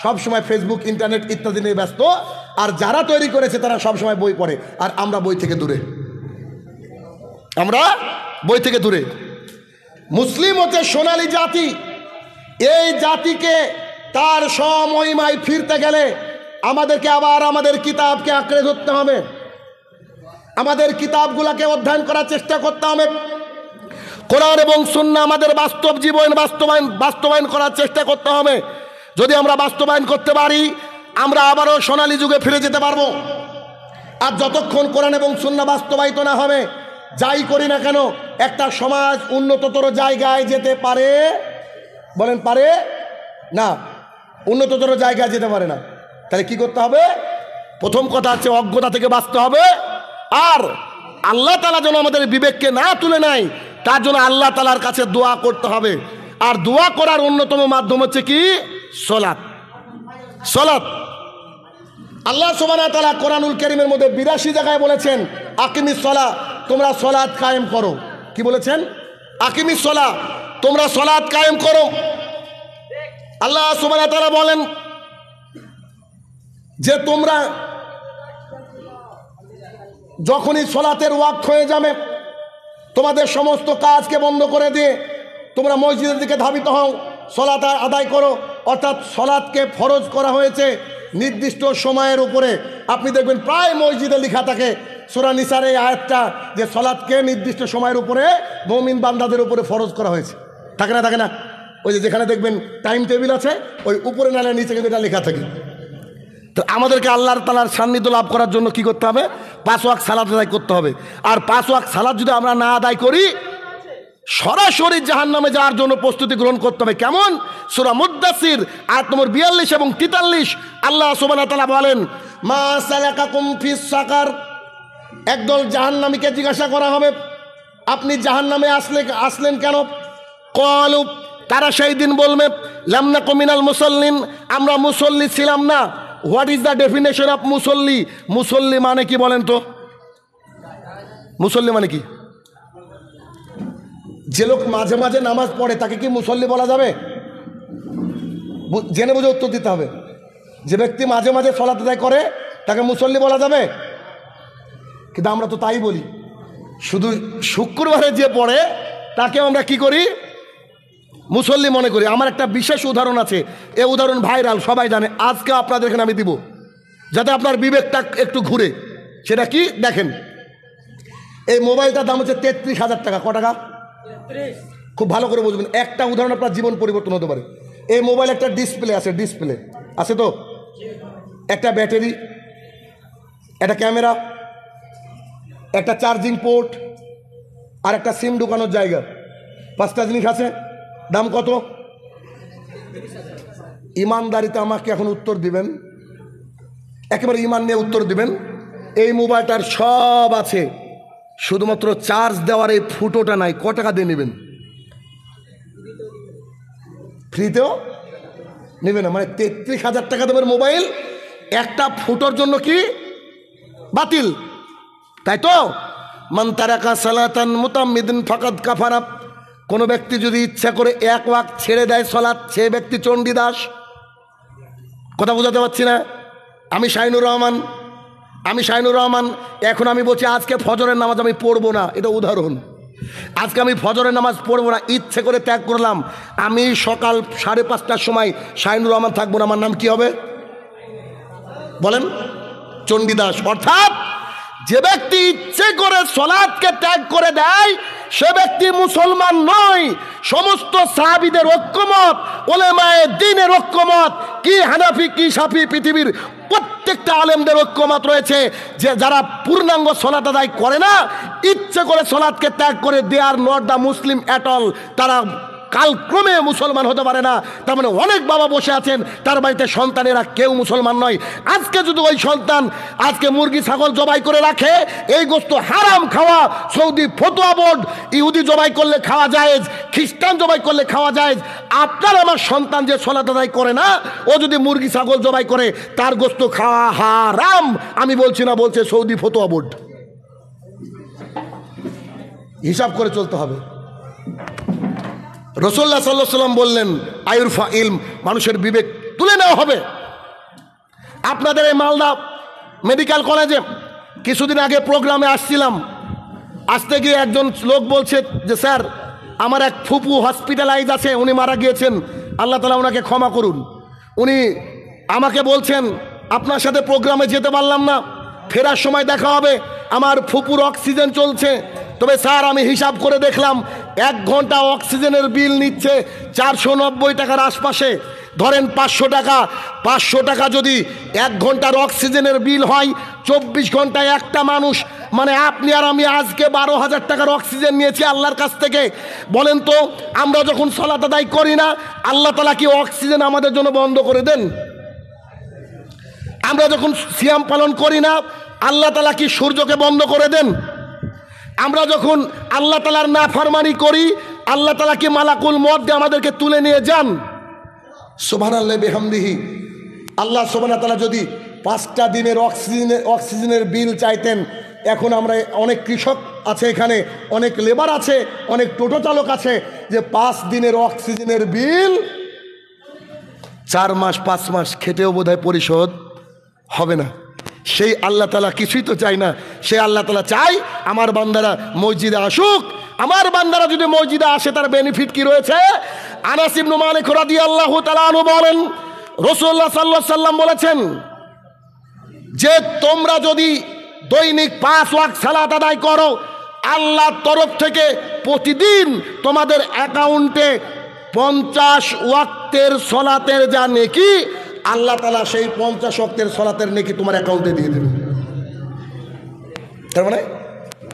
সব সময় ফেসবুক, ইন্টারনেট ইত্যাদি নিয়ে ব্যস্ত, আর যারা তৈরি করেছে তারা সব সময় বই পড়ে, আর আমরা বই থেকে দূরে, আমরা বই থেকে দূরে। মুসলিম হচ্ছে সোনালী জাতি। এই জাতিকে তার সমহিমায় ফিরতে গেলে আমাদেরকে আবার আমাদের কিতাবকে আঁকড়ে ধরতে হবে, আমাদের কিতাবগুলোকে অধ্যয়ন করার চেষ্টা করতে হবে, কোরআন এবং সুন্নাহ আমাদের বাস্তব জীবন বাস্তবায়ন করার চেষ্টা করতে হবে। যদি আমরা বাস্তবায়ন করতে পারি, আমরা আবারও সোনালী যুগে ফিরে যেতে পারবো। আর যতক্ষণ কোরআন এবং সুন্নাহ বাস্তবায়িত না হবে, যাই করি না কেন, একটা সমাজ উন্নততর জায়গায় যেতে পারে? বলেন পারে না? উন্নততর জায়গায় যেতে পারে না। তাহলে কি করতে হবে? প্রথম কথা হচ্ছে অজ্ঞতা থেকে বাঁচতে হবে, আর আল্লাহ তাআলা যেন আমাদের বিবেককে না তুলে নেয় তার জন্য আল্লাহ তাআলার কাছে দোয়া করতে হবে। আর দোয়া করার অন্যতম মাধ্যম হচ্ছে কি? সালাত। সালাত। আল্লাহ সুবহানাহু ওয়া তাআলা কোরআনুল কারীমের মধ্যে 82 জায়গায় বলেছেন আকিমিস সালাহ, তোমরা সালাত কায়েম করো। কি বলেছেন? আকিমিস সালাহ, তোমরা সালাত কায়েম করো। আল্লাহ সুবহানাহু ওয়া তাআলা বলেন যে তোমরা যখনই সালাতের ওয়াক্ত হয়ে যাবে, তোমাদের সমস্ত কাজকে বন্ধ করে দিয়ে তোমরা মসজিদের দিকে ধাবিত হও, সালাত আদায় করো। অর্থাৎ সালাতকে ফরজ করা হয়েছে নির্দিষ্ট সময়ের উপরে। আপনি দেখবেন প্রায় মসজিদে লেখা থাকে সূরা নিসার এই আয়াতটা, যে সালাতকে নির্দিষ্ট সময়ের উপরে মুমিন বান্দাদের উপরে ফরজ করা হয়েছে। থাকে না? থাকে না? ওই যে যেখানে দেখবেন টাইম টেবিল আছে, ওই উপরে নালে নিচে কিন্তু এটা লেখা থাকে। তো আমাদেরকে আল্লাহ তাআলার সান্নিধ্য লাভ করার জন্য কি করতে হবে? 5 ওয়াক্ত সালাত আদায় করতে হবে। আর 5 ওয়াক্ত সালাত যদি আমরা না আদায় করি, সরাসরি জাহান্নামে যাওয়ার জন্য প্রস্তুতি গ্রহণ করতে হবে। কেমন? সূরা মুদ্দাসির আয়াত নম্বর 42 এবং 43 আল্লাহ সুবহানাহু ওয়া তাআলা বলেন, মা সালাকাকুম ফিস সাকার। একদল জাহান্নামীকে জিজ্ঞাসা করা হবে, আপনি জাহান্নামে আসলেন কেন? ক্বালু, তারা সেই দিন বলবে, লাম নাকু মিনাল মুসাল্লিন, আমরা মুসল্লি ছিলাম না। What is the definition of মুসল্লি? মুসল্লি মানে কি বলেন তো? মুসল্লি মানে কি? যে লোক মাঝে মাঝে নামাজ পড়ে তাকে কি মুসল্লি বলা যাবে? জেনে বুঝে উত্তর দিতে হবে। যে ব্যক্তি মাঝে মাঝে সালাত আদায় করে তাকে মুসল্লি বলা যাবে? কিন্তু আমরা তো তাই বলি। শুধু শুক্রবারে যে পড়ে তাকে আমরা কি করি? মুসল্লি মনে করি। আমার একটা বিশেষ উদাহরণ আছে, এই উদাহরণ ভাইরাল, সবাই জানে। আজকে আপনাদের এখানে আমি দিব, যাতে আপনার বিবেকটা একটু ঘুরে। সেটা কি? দেখেন, এই মোবাইলটার দাম হচ্ছে 33,000 টাকা। ক টাকা? খুব ভালো করে বুঝবেন, একটা উদাহরণ আপনার জীবন পরিবর্তন হতে পারে। এই মোবাইল একটা ডিসপ্লে আছে, ডিসপ্লে আছে তো, একটা ব্যাটারি, একটা ক্যামেরা, একটা চার্জিং পোর্ট, আর একটা সিম ঢুকানোর জায়গা। 5টা জিনিস আছে। দাম কত? ইমানদারিতে আমাকে এখন উত্তর দিবেন, একেবারে ইমান নিয়ে উত্তর দিবেন। এই মোবাইলটার সব আছে, শুধুমাত্র চার্জ দেওয়ার এই ফুটোটা নাই। ক টাকা দিয়ে নেবেন? ফ্রিতেও নেবে না। মানে 33,000 টাকা দামের মোবাইল, একটা ফুটোর জন্য কি বাতিল? তাই তো, মান তারাকা সালাতান মুতাম্মিদান ফাকাদ কাফারা। কোনো ব্যক্তি যদি ইচ্ছা করে এক ওয়াক্ত ছেড়ে দেয় সালাত, সে ব্যক্তি চণ্ডীদাস। কথা বোঝাতে পারছি না? আমি শাহিনুর রহমান এখন আমি বলছি আজকে ফজরের নামাজ আমি পড়বো না, এটা উদাহরণ। আজকে আমি ফজরের নামাজ পড়বো না, ইচ্ছে করে ত্যাগ করলাম। আমি সকাল 5:30টার সময় শাহিনুর রহমান থাকবো না, আমার নাম কি হবে বলেন? চণ্ডীদাস। অর্থাৎ যে ব্যক্তি ইচ্ছে করে সালাতকে ত্যাগ করে দেয় সে ব্যক্তি মুসলমান নয়। সমস্ত সাহাবীদের ঐক্যমত, উলেমায়ে দ্বীনের ঐক্যমত, কি হানাফি কি শাফি, পৃথিবীর প্রত্যেকটা আলেমদের ঐক্যমত রয়েছে যে যারা পূর্ণাঙ্গ সালাত আদায় করে না, ইচ্ছে করে সালাতকে ত্যাগ করে, they are not the Muslim at all, তারা কালক্রমে মুসলমান হতে পারে না। তার মানে অনেক বাবা বসে আছেন, তার বাড়িতে সন্তানেরা কেউ মুসলমান নয়। আজকে যদি ওই সন্তান আজকে মুরগি ছাগল জবাই করে রাখে, এই গোস্ত হারাম খাওয়া, সৌদি ফতোয়া বোর্ড, ইহুদি জবাই করলে খাওয়া জায়েজ, খ্রিস্টান জবাই করলে খাওয়া জায়েজ। আপনার আমার সন্তান যে সালাত আদায় করে না, ও যদি মুরগি ছাগল জবাই করে, তার গোস্ত খাওয়া হারাম। আমি বলছি না, বলছে সৌদি ফতোয়া বোর্ড। হিসাব করে চলতে হবে। রাসূলুল্লাহ সাল্লাল্লাহু আলাইহি ওয়াসাল্লাম বললেন আয়ুরফা ইলম, মানুষের বিবেক তুলে নেওয়া হবে। আপনাদের এই মালদা মেডিকেল কলেজে কিছুদিন আগে প্রোগ্রামে আসছিলাম, আসতে গিয়ে একজন লোক বলছে যে স্যার আমার এক ফুপু হসপিটালাইজ আছে, উনি মারা গিয়েছেন, আল্লাহ তাআলা ওনাকে ক্ষমা করুন। উনি আমাকে বলছেন আপনার সাথে প্রোগ্রামে যেতে পারলাম না, ফেরার সময় দেখা হবে। আমার ফুপুর অক্সিজেন চলছে, তবে স্যার আমি হিসাব করে দেখলাম 1 ঘন্টা অক্সিজেনের বিল নিচ্ছে 490 টাকার আশপাশে। ধরেন 500 টাকা, 500 টাকা যদি 1 ঘন্টার অক্সিজেনের বিল হয়, 24 ঘন্টায় একটা মানুষ, মানে আপনি আর আমি আজকে 12,000 টাকার অক্সিজেন নিয়েছি আল্লাহর কাছ থেকে। বলেন তো, আমরা যখন সালাত আদায় করি না, আল্লাহ তাআলা কি অক্সিজেন আমাদের জন্য বন্ধ করে দেন? আমরা যখন সিয়াম পালন করি না, আল্লাহ তাআলা কি সূর্যকে বন্ধ করে দেন? আমরা যখন আল্লাহ তাআলার নাফরমানি করি, আল্লাহ তাআলা কি মালাকুল মউত দিয়ে আমাদেরকে তুলে নিয়ে যান? সুবহানাল্লাহি বিহামদিহি। আল্লাহ সুবহানাহু ওয়া তাআলা যদি 5টা দিনের অক্সিজেনের বিল চাইতেন, এখন আমরা অনেক কৃষক আছে এখানে, অনেক লেবার আছে, অনেক টোটো চালক আছে, যে 5 দিনের অক্সিজেনের বিল 4 মাস 5 মাস খেটেও বোধহয় পরিশোধ হবে না। সেই আল্লাহ তাআলা কিছুই তো চাই না। সে আল্লাহ তাআলা চাই আমার বান্দারা মসজিদে আসুক। আমার বান্দারা যদি মসজিদে আসে, তার বেনিফিট কি রয়েছে? আনাস ইবনে মালিক রাদিয়াল্লাহু তাআলা আনহু বলেন, রাসূলুল্লাহ সাল্লাল্লাহু আলাইহি ওয়াসাল্লাম বলেছেন যে তোমরা যদি দৈনিক 5 ওয়াক্ত সালাত আদায় করো, আল্লাহর তরফ থেকে প্রতিদিন তোমাদের অ্যাকাউন্টে 50 ওয়াক্তের সালাতের যা নেকি, আল্লাহ তাআলা সেই 50 ওয়াক্তের সালাতের নেকি তোমার অ্যাকাউন্টে দিয়ে দেবে। তার মানে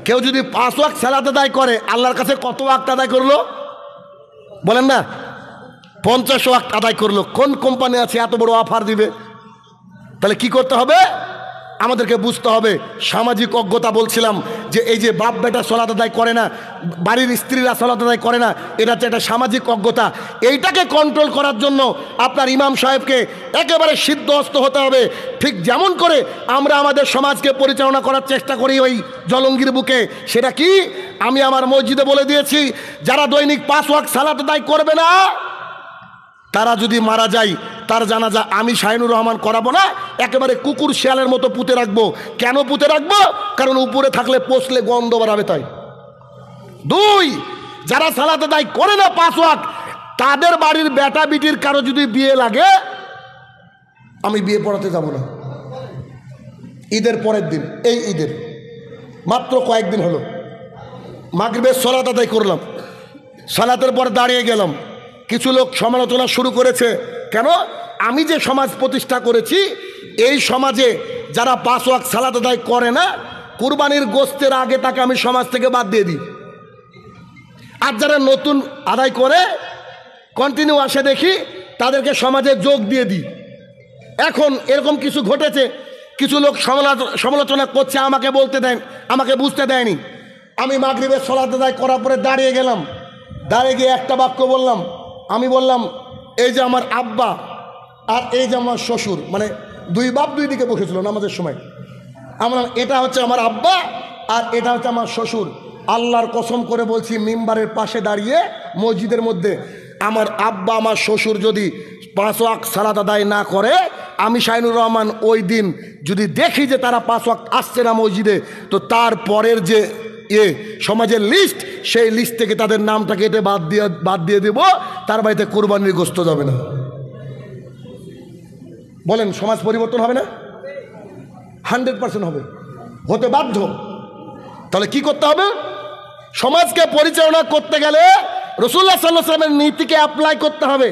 কেউ যদি 5 ওয়াক্ত সালাত আদায় করে, আল্লাহর কাছে কত ওয়াক্ত আদায় করলো বলেন না? 50 ওয়াক্ত আদায় করলো। কোন কোম্পানি আছে এত বড় অফার দিবে? তাহলে কি করতে হবে? আমাদেরকে বুঝতে হবে সামাজিক অজ্ঞতা। বলছিলাম যে এই যে বাপ বেটা সালাত আদায় করে না, বাড়ির স্ত্রীরা সালাত আদায় করে না, এটা হচ্ছে একটা সামাজিক অজ্ঞতা। এইটাকে কন্ট্রোল করার জন্য আপনার ইমাম সাহেবকে একেবারে সিদ্ধহস্ত হতে হবে। ঠিক যেমন করে আমরা আমাদের সমাজকে পরিচালনা করার চেষ্টা করি ওই জলঙ্গির বুকে, সেটা কি আমি আমার মসজিদে বলে দিয়েছি, যারা দৈনিক 5 ওয়াক্ত সালাত আদায় করবে না, তারা যদি মারা যায়, তার জানাজা আমি শাহিনুর রহমান করাবো না, একেবারে কুকুর শিয়ালের মতো পুঁতে রাখবো। কেন পুঁতে রাখবো? কারণ উপরে থাকলে পচলে গন্ধ বাড়াবে তাই। 2, যারা সালাত আদায় করে না 5 ওয়াক্ত, তাদের বাড়ির বেটা বিটির কারো যদি বিয়ে লাগে, আমি বিয়ে পড়াতে যাব না। ঈদের পরের দিন, এই ঈদের মাত্র কয়েকদিন হলো মাগরিবের সালাত আদায় করলাম, সালাতের পর দাঁড়িয়ে গেলাম, কিছু লোক সমালোচনা শুরু করেছে। কেন? আমি যে সমাজ প্রতিষ্ঠা করেছি, এই সমাজে যারা 5 ওয়াক্ত সালাত আদায় করে না, কুরবানির গোশতের আগে তাকে আমি সমাজ থেকে বাদ দিয়ে দিই। আর যারা নতুন আদায় করে কন্টিনিউ আসে দেখি, তাদেরকে সমাজে যোগ দিয়ে দিই। এখন এরকম কিছু ঘটেছে, কিছু লোক সমালোচনা করছে, আমাকে বলতে দেন, আমাকে বুঝতে দেয়নি। আমি মাগরিবের সালাত আদায় করার পরে দাঁড়িয়ে গেলাম, দাঁড়িয়ে গিয়ে একটা বাক্য বললাম। আমি বললাম, এই যে আমার আব্বা আর এই যে আমার শ্বশুর, মানে 2 বাপ 2 দিকে বসেছিল নামাজের সময়। আমরা এটা হচ্ছে আমার আব্বা আর এটা হচ্ছে আমার শ্বশুর। আল্লাহর কসম করে বলছি, মিম্বারের পাশে দাঁড়িয়ে মসজিদের মধ্যে আমার আব্বা আমার শ্বশুর যদি 5 ওয়াক্ত সালাত আদায় না করে, আমি শাহিনুর রহমান ওই দিন যদি দেখি যে তারা 5 ওয়াক্ত আসছে না মসজিদে, তো তার পরের যে সমাজের লিস্ট, সেই লিস্ট থেকে তাদের নামটা কেটে বাদ দিয়ে দেব, তার বাড়িতে কোরবানির গোশত যাবে না। বলেন সমাজ পরিবর্তন হবে না? 100% হবে, হতে বাধ্য। তাহলে কি করতে হবে? সমাজকে পরিচালনা করতে গেলে রাসূলুল্লাহ সাল্লাল্লাহু আলাইহি ওয়াসাল্লামের নীতিকে অ্যাপ্লাই করতে হবে।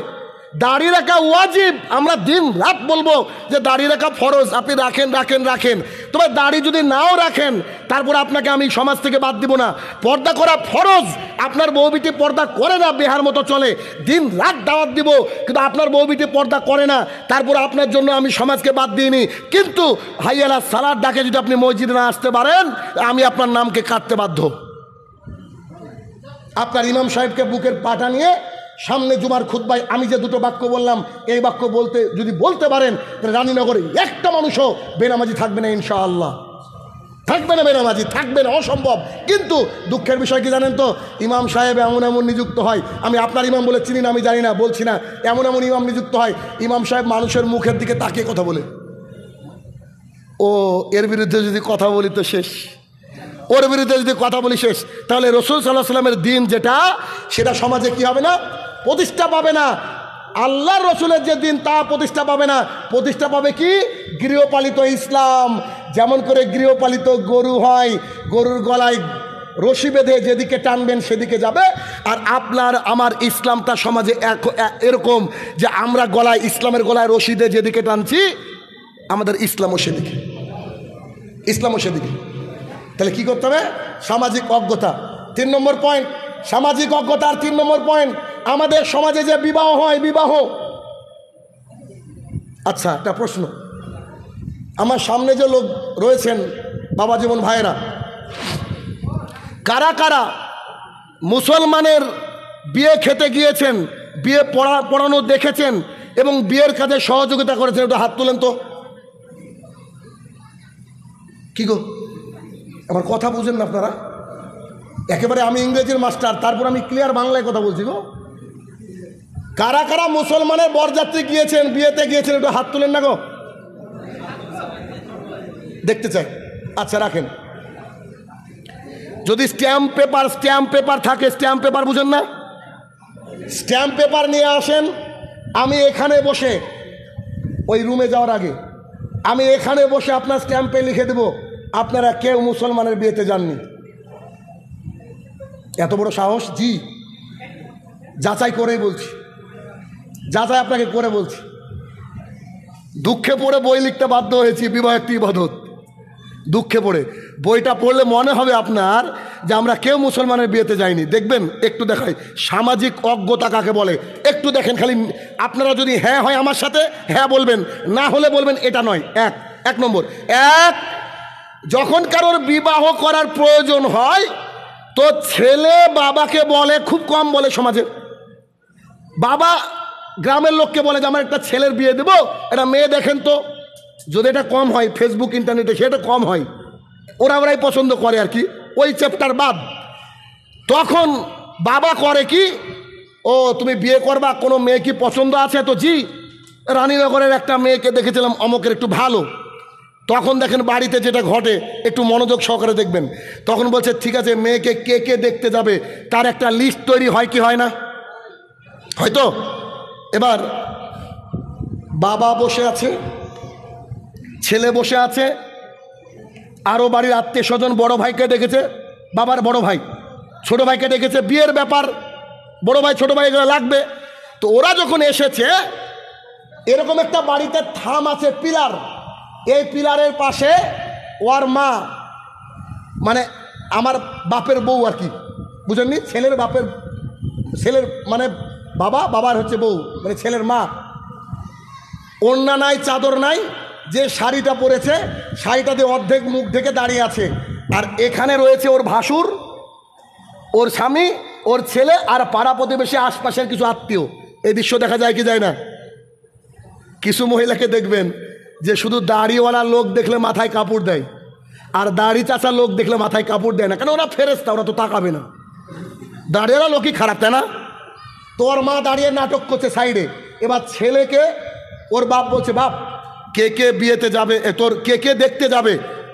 দাড়ি রাখা ওয়াজিব, আমরা দিন রাত বলবো যে দাড়ি রাখা ফরজ, আপনি রাখেন রাখেন রাখেন। তবে দাড়ি যদি নাও রাখেন, তারপর আপনাকে আমি সমাজ থেকে বাদ দিব না। পর্দা করা ফরজ, আপনার বউ বিটি পর্দা করে না, বেহার মতো চলে, দিন রাত দাওয়াত দিব, কিন্তু আপনার বউ বিটি পর্দা করে না, তারপর আপনার জন্য আমি সমাজকে বাদ দিইনি। কিন্তু হাইয়ালা সালাত ডাকে যদি আপনি মসজিদে না আসতে পারেন, আমি আপনার নামকে কাটতে বাধ্য। আপনার ইমাম সাহেবকে বুকের পাটা নিয়ে সামনে জুমার খুতবায় আমি যে দুটো বাক্য বললাম, এই বাক্য যদি বলতে পারেন, তাহলে রানীনগরে একটা মানুষও বেনামাজি থাকবে না, ইনশাআল্লাহ থাকবে না, বেনামাজি থাকবে না, অসম্ভব। কিন্তু দুঃখের বিষয় কি জানেন তো, ইমাম সাহেব এমন এমন নিযুক্ত হয়, আমি আপনার ইমাম বলে চিনি না, আমি জানি না, বলছি না, এমন এমন ইমাম নিযুক্ত হয়, ইমাম সাহেব মানুষের মুখের দিকে তাকিয়ে কথা বলে, ও এর বিরুদ্ধে যদি কথা বলি তো শেষ, ওর বিরুদ্ধে যদি কথা বলি শেষ। তাহলে রাসূল সাল্লাল্লাহু আলাইহি ওয়াসাল্লামের দিন যেটা, সেটা সমাজে কি হবে না? প্রতিষ্ঠা পাবে না। আল্লাহর রসুলের যে দিন, তা প্রতিষ্ঠা পাবে না। প্রতিষ্ঠা পাবে কি? গৃহপালিত ইসলাম। যেমন করে গৃহপালিত গরু হয়, গরুর গলায় রশি বেঁধে যেদিকে টানবেন সেদিকে যাবে। আর আপনার আমার ইসলামটা সমাজে এরকম যে আমরা গলায়, ইসলামের গলায় রশি দিয়ে যেদিকে টানছি, আমাদের ইসলামও সেদিকে, ইসলামও সেদিকে। তাহলে কি করতে হবে? সামাজিক অজ্ঞতা। 3 নম্বর পয়েন্ট, সামাজিক অজ্ঞতার 3 নম্বর পয়েন্ট, আমাদের সমাজে যে বিবাহ হয়, বিবাহ, আচ্ছা একটা প্রশ্ন, আমার সামনে যে লোক রয়েছেন বাবা জীবন ভাইয়েরা, কারা কারা মুসলমানের বিয়ে খেতে গিয়েছেন, বিয়ে পড়ানো দেখেছেন এবং বিয়ের কাজে সহযোগিতা করেছেন? একটু হাত তুলেন তো। কি গো, আমার কথা বুঝেন না আপনারা? একেবারে আমি ইংরেজির মাস্টার, তারপর আমি ক্লিয়ার বাংলায় কথা বলছি গো। কারা কারা মুসলমানের বরযাত্রী গিয়েছেন, বিয়েতে গিয়েছেন? একটু হাত তুলেন না গো, দেখতে চাই। আচ্ছা রাখেন। যদি স্ট্যাম্প পেপার থাকে, স্ট্যাম্প পেপার বুঝেন না, স্ট্যাম্প পেপার নিয়ে আসেন। আমি এখানে বসে, ওই রুমে যাওয়ার আগে আমি এখানে বসে আপনার স্ট্যাম্পে লিখে দেব আপনারা কেউ মুসলমানের বিয়েতে যাননি। এত বড় সাহস? জি, যাচাই করেই বলছি, যাচাই আপনাকে করে বলছি। দুঃখে পড়ে বই লিখতে বাধ্য হয়েছি, বিবাহ একটি ইবাদত। দুঃখে পড়ে বইটা পড়লে মনে হবে আপনার যে আমরা কেউ মুসলমানের বিয়েতে যাইনি। দেখবেন, একটু দেখাই সামাজিক অজ্ঞতা কাকে বলে, একটু দেখেন। খালি আপনারা যদি হ্যাঁ হয় আমার সাথে হ্যাঁ বলবেন, না হলে বলবেন এটা নয়। এক নম্বর, যখন কারোর বিবাহ করার প্রয়োজন হয়, তো ছেলে বাবাকে বলে, খুব কম বলে সমাজের বাবা গ্রামের লোককে বলে যে আমার একটা ছেলের বিয়ে দেবো, একটা মেয়ে দেখেন তো। যদি এটা কম হয়, ফেসবুক ইন্টারনেটে সেটা কম হয়, ওরাই পছন্দ করে আর কি, ওই চ্যাপ্টার বাদ। তখন বাবা করে কি, ও তুমি বিয়ে করবা, কোনো মেয়ে কি পছন্দ আছে? তো জি, রানীনগরের একটা মেয়েকে দেখেছিলাম, অমকের একটু ভালো। তখন দেখেন বাড়িতে যেটা ঘটে, একটু মনোযোগ সহকারে দেখবেন। তখন বলছে ঠিক আছে, মেয়েকে কে কে দেখতে যাবে তার একটা লিস্ট তৈরি হয় কি হয় না? হয়তো। এবার বাবা বসে আছে, ছেলে বসে আছে, আরও বাড়ির আত্মীয় স্বজন বড় ভাইকে ডেকেছে, বাবার বড় ভাই ছোট ভাইকে ডেকেছে, বিয়ের ব্যাপার, বড় ভাই ছোট ভাই এগুলো লাগবে। তো ওরা যখন এসেছে, এরকম একটা বাড়িতে থাম আছে, পিলার, এই পিলারের পাশে ওর মা, মানে আমার বাপের বউ আর কি, বুঝেননি? ছেলের মানে বাবার হচ্ছে বউ, মানে ছেলের মা। ওড়না নাই, চাদর নাই, যে শাড়িটা পরেছে শাড়িটাতে অর্ধেক মুখ ঢেকে দাঁড়িয়ে আছে। আর এখানে রয়েছে ওর ভাসুর, ওর স্বামী, ওর ছেলে, আর পাড়া প্রতিবেশী, আশপাশের কিছু আত্মীয়। এই দৃশ্য দেখা যায় কি যায় না? কিছু মহিলাকে দেখবেন যে শুধু দাড়িওয়ালা লোক দেখলে মাথায় কাপড় দেয়, আর দাড়ি চাচা লোক দেখলে মাথায় কাপড় দেয় না, কেন? ওরা ফেরেশতা, ওরা তো তাকাবে না। দাড়িওয়ালা লোকই খারাপ, তাই না? তোর মা দাঁড়িয়ে নাটক করছে সাইডে। এবার ছেলেকে ওর বাপ বলছে, বাপ কে কে বিয়েতে যাবে, তোর কে কে দেখতে যাবে,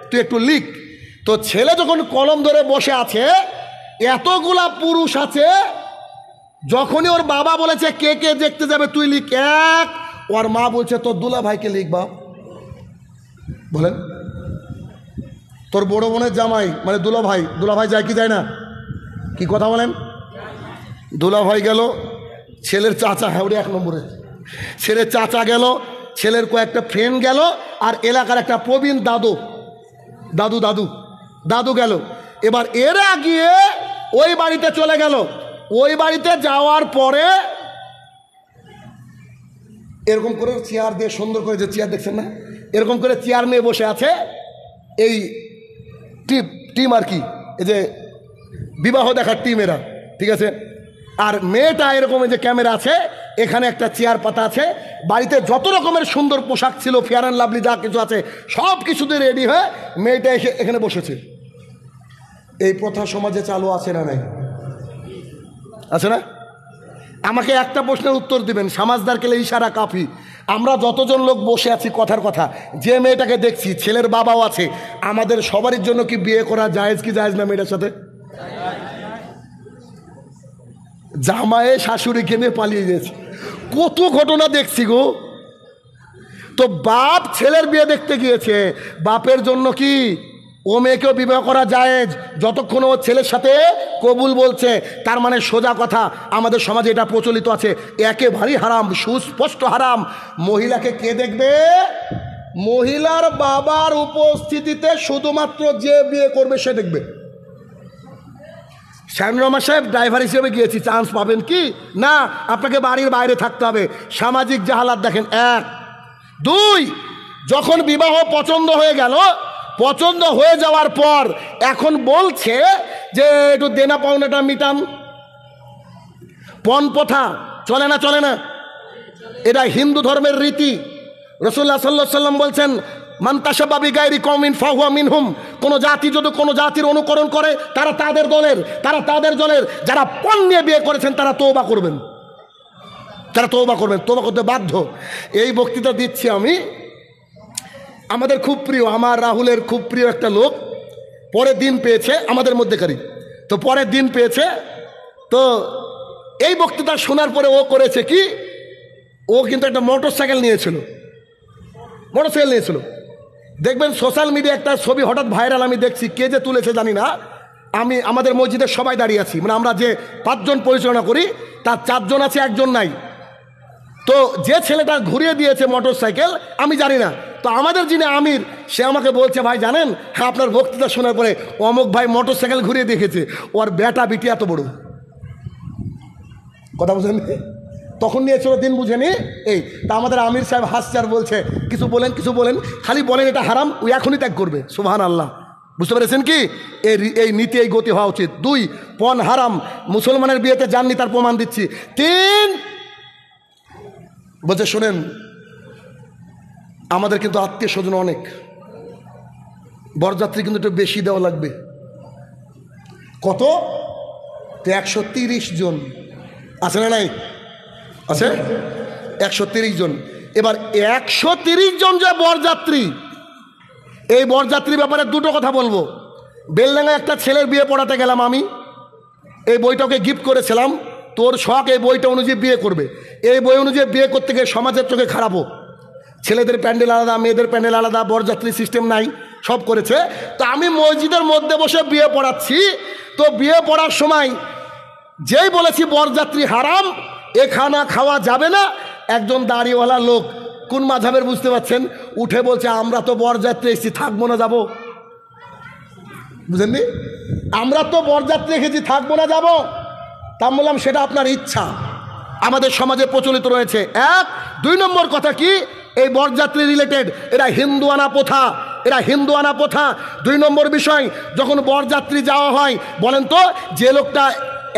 তুই একটু লিখ। তো ছেলে যখন কলম ধরে বসে আছে, এতগুলা পুরুষ আছে, যখনই ওর বাবা বলেছে কে কে দেখতে যাবে তুই লিখ এক, ওর মা বলছে তোর দুলা ভাইকে লিখ। বাপ বলেন, তোর বড় বোনের জামাই মানে দুলা ভাই যায় কি যায় না, কি কথা বলেন? দুলা ভাই গেল, ছেলের চাচা, হ্যাঁ এক নম্বরে ছেলের চাচা গেল, ছেলের কয়েকটা ফ্রেন্ড গেল, আর এলাকার একটা প্রবীণ দাদু গেল। এবার এরা গিয়ে ওই বাড়িতে চলে গেল। ওই বাড়িতে যাওয়ার পরে এরকম করে চেয়ার দিয়ে সুন্দর করে, যে চেয়ার দেখছেন না, এরকম করে চেয়ার নিয়ে বসে আছে এই টিম আর কি, এই যে বিবাহ দেখার টিম এরা, ঠিক আছে। আর মেয়েটা এরকম যে ক্যামেরা আছে, এখানে একটা চেয়ার পাতা আছে। বাড়িতে যত রকমের সুন্দর পোশাক ছিল, ফেয়ার অ্যান্ড লাভলি যা কিছু আছে সব কিছুতে রেডি হয়ে মেয়েটা এসে এখানে বসেছে। এই প্রথা সমাজে চালু আছে না নাই? আছে না? আমাকে একটা প্রশ্নের উত্তর দিবেন, সমাজদার কেলে ইশারা কাফি। আমরা যতজন লোক বসে আছি, কথার কথা, যে মেয়েটাকে দেখছি ছেলের বাবাও আছে, আমাদের সবারই জন্য কি বিয়ে করা জায়েজ কি জায়েজ না মেয়েটার সাথে? জামায়ে শাশুড়িকে নিয়ে পালিয়ে গেছে, কত ঘটনা দেখছি গো। তো বাপ ছেলের বিয়ে দেখতে গিয়েছে, বাপের জন্য কি ও মেয়েকেও বিবাহ করা জায়েজ যতক্ষণ ও ছেলের সাথে কবুল বলছে। তার মানে সোজা কথা, আমাদের সমাজে এটা প্রচলিত আছে, একেবারেই হারাম, সুস্পষ্ট হারাম। মহিলাকে কে দেখবে? মহিলার বাবার উপস্থিতিতে শুধুমাত্র যে বিয়ে করবে সে দেখবে। শাহিনুর রহমান সাহেব ড্রাইভার হিসেবে গিয়েছি, চান্স পাবেন কি না? আপনাকে বাড়ির বাইরে থাকতে হবে। সামাজিক জাহালাত দেখেন, এক। দুই, যখন বিবাহ পছন্দ হয়ে গেল, পছন্দ হয়ে যাওয়ার পর এখন বলছে যে একটু দেনা পাওনাটা মিটান। পণ প্রথা চলে না? চলে না? এটা হিন্দু ধর্মের রীতি। রাসূলুল্লাহ সাল্লাল্লাহু আলাইহি ওয়াসাল্লাম বলছেন, মান তাশাব্বাহা বিগাইরি কওমিন ফাহুয়া মিনহুম। কোনো জাতি যদি কোনো জাতির অনুকরণ করে, তারা তাদের দলের। যারা পণ নিয়ে বিয়ে করেছেন তারা তওবা করবেন, তওবা করতে বাধ্য। এই বক্তৃতা দিচ্ছি আমি, আমাদের খুব প্রিয়, আমার রাহুলের খুব প্রিয় একটা লোক পরের দিন পেয়েছে, আমাদের মধ্যেকারই, তো পরের দিন পেয়েছে। তো এই বক্তৃতা শোনার পরে ও করেছে কি, ও কিন্তু একটা মোটরসাইকেল নিয়েছিল। দেখবেন সোশ্যাল মিডিয়া একটা ছবি হঠাৎ ভাইরাল, আমি দেখছি, কে যে তুলেছে জানি না। আমাদের মসজিদের সবাই দাঁড়িয়ে আছি, মানে আমরা যে 5 জন পরিচালনা করি তার 4 জন আছে, 1 জন নাই। তো যে ছেলেটা ঘুরিয়ে দিয়েছে মোটরসাইকেল আমি জানি না, তো আমাদের যিনি আমির সে আমাকে বলছে, ভাই জানেন, হ্যাঁ আপনার বক্তৃতা শোনার পরে অমুক ভাই মোটরসাইকেল ঘুরিয়ে দেখেছে, ওর বেটা বিটি এত বড়। কথা বুঝেন? তখন নিয়েছিল, দিন বুঝেনি। এই তা আমাদের আমির সাহেব হাসচার বলছে, কিছু বলেন, খালি বলেন এটা হারাম, ও এখনই ত্যাগ করবে। সুবহানাল্লাহ। বুঝতে পেরেছেন কি? এই নীতি, এই গতি হওয়া উচিত। 2, পণ হারাম, মুসলমানের বিয়েতে যাননি তার প্রমাণ দিচ্ছি। 3, বলছে শোনেন, আমাদের কিন্তু আত্মীয় স্বজন অনেক, বরযাত্রী কিন্তু একটু বেশি দেওয়া লাগবে। কত? 130 জন আছে না? নাই আছে 130 জন। এবার 130 জন যে বরযাত্রী, এই বরযাত্রীর ব্যাপারে দুটো কথা বলবো। বেলডাঙ্গায় একটা ছেলের বিয়ে পড়াতে গেলাম আমি, এই বইটাকে গিফট করেছিলাম, তোর শখ এই বইটা অনুযায়ী বিয়ে করবে। এই বই অনুযায়ী বিয়ে করতে গিয়ে সমাজের চোখে খারাপও, ছেলেদের প্যান্ডেল আলাদা, মেয়েদের প্যান্ডেল আলাদা, বরযাত্রী সিস্টেম নাই, সব করেছে। তো আমি মসজিদের মধ্যে বসে বিয়ে পড়াচ্ছি, তো বিয়ে পড়ার সময় যেই বলেছি বরযাত্রী হারাম, এ খানা খাওয়া যাবে না, একজন দাড়িওয়ালা লোক, কোন মাযহাবের বুঝতে পারছেন, উঠে বলছে, আমরা তো বরযাত্রী এসেছি, থাকবো না যাবো। বুঝেননি? আমরা তো বরযাত্রী এসেছি, থাকবো না যাবো। তা বললাম সেটা আপনার ইচ্ছা, আমাদের সমাজে প্রচলিত রয়েছে। 1, 2 নম্বর কথা কি, এই বরযাত্রী রিলেটেড, এরা হিন্দুয়ানা প্রথা। 2 নম্বর বিষয়, যখন বরযাত্রী যাওয়া হয়, বলেন তো যে লোকটা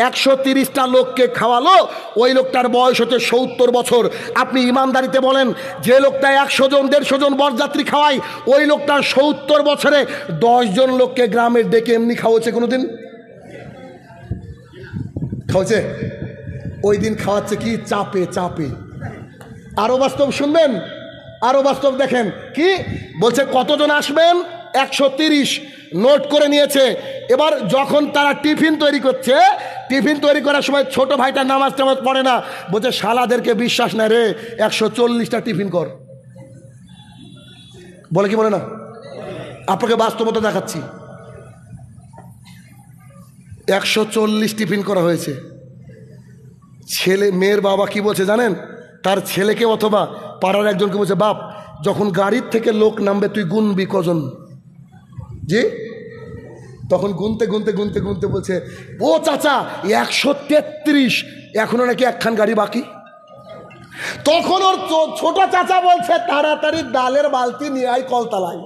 130টা লোককে খাওয়ালো, ওই লোকটার বয়স হচ্ছে 70 বছর। আপনি ইমানদারিতে বলেন, যে লোকটা 100 জন 150 জন বরযাত্রী খাওয়ায়, ওই লোকটা 70 বছরে 10 জন লোককে গ্রামের ডেকে এমনি খাওয়াচ্ছে? কোনোদিন খাওয়াচ্ছে? ওই দিন খাওয়াচ্ছে কি চাপে চাপে। আরো বাস্তব শুনবেন, আরো বাস্তব দেখেন কি বলছে, কতজন আসবেন? 130 নোট করে নিয়েছে। এবার যখন তারা টিফিন তৈরি করছে, টিফিন তৈরি করার সময় ছোট ভাইটা নামাজ টামাজ পড়ে না, বলছে শালাদেরকে বিশ্বাস নাই রে, 140টা টিফিন কর। বলে কি বলে না? আপনাকে বাস্তবতা দেখাচ্ছি। 140 টিফিন করা হয়েছে। ছেলে মেয়ের বাবা কি বলছে জানেন? তার ছেলেকে অথবা পাড়ার একজনকে বলছে, বাপ যখন গাড়ির থেকে লোক নামবে তুই গুনবি কজন। জি, তখন গুনতে গুনতে গুনতে গুনতে বলছে, ও চাচা 133, এখনো নাকি একখান গাড়ি বাকি। তখন ওর ছোট চাচা বলছে, তাড়াতাড়ি ডালের বালতি নিয়ে আয় কলতলায়।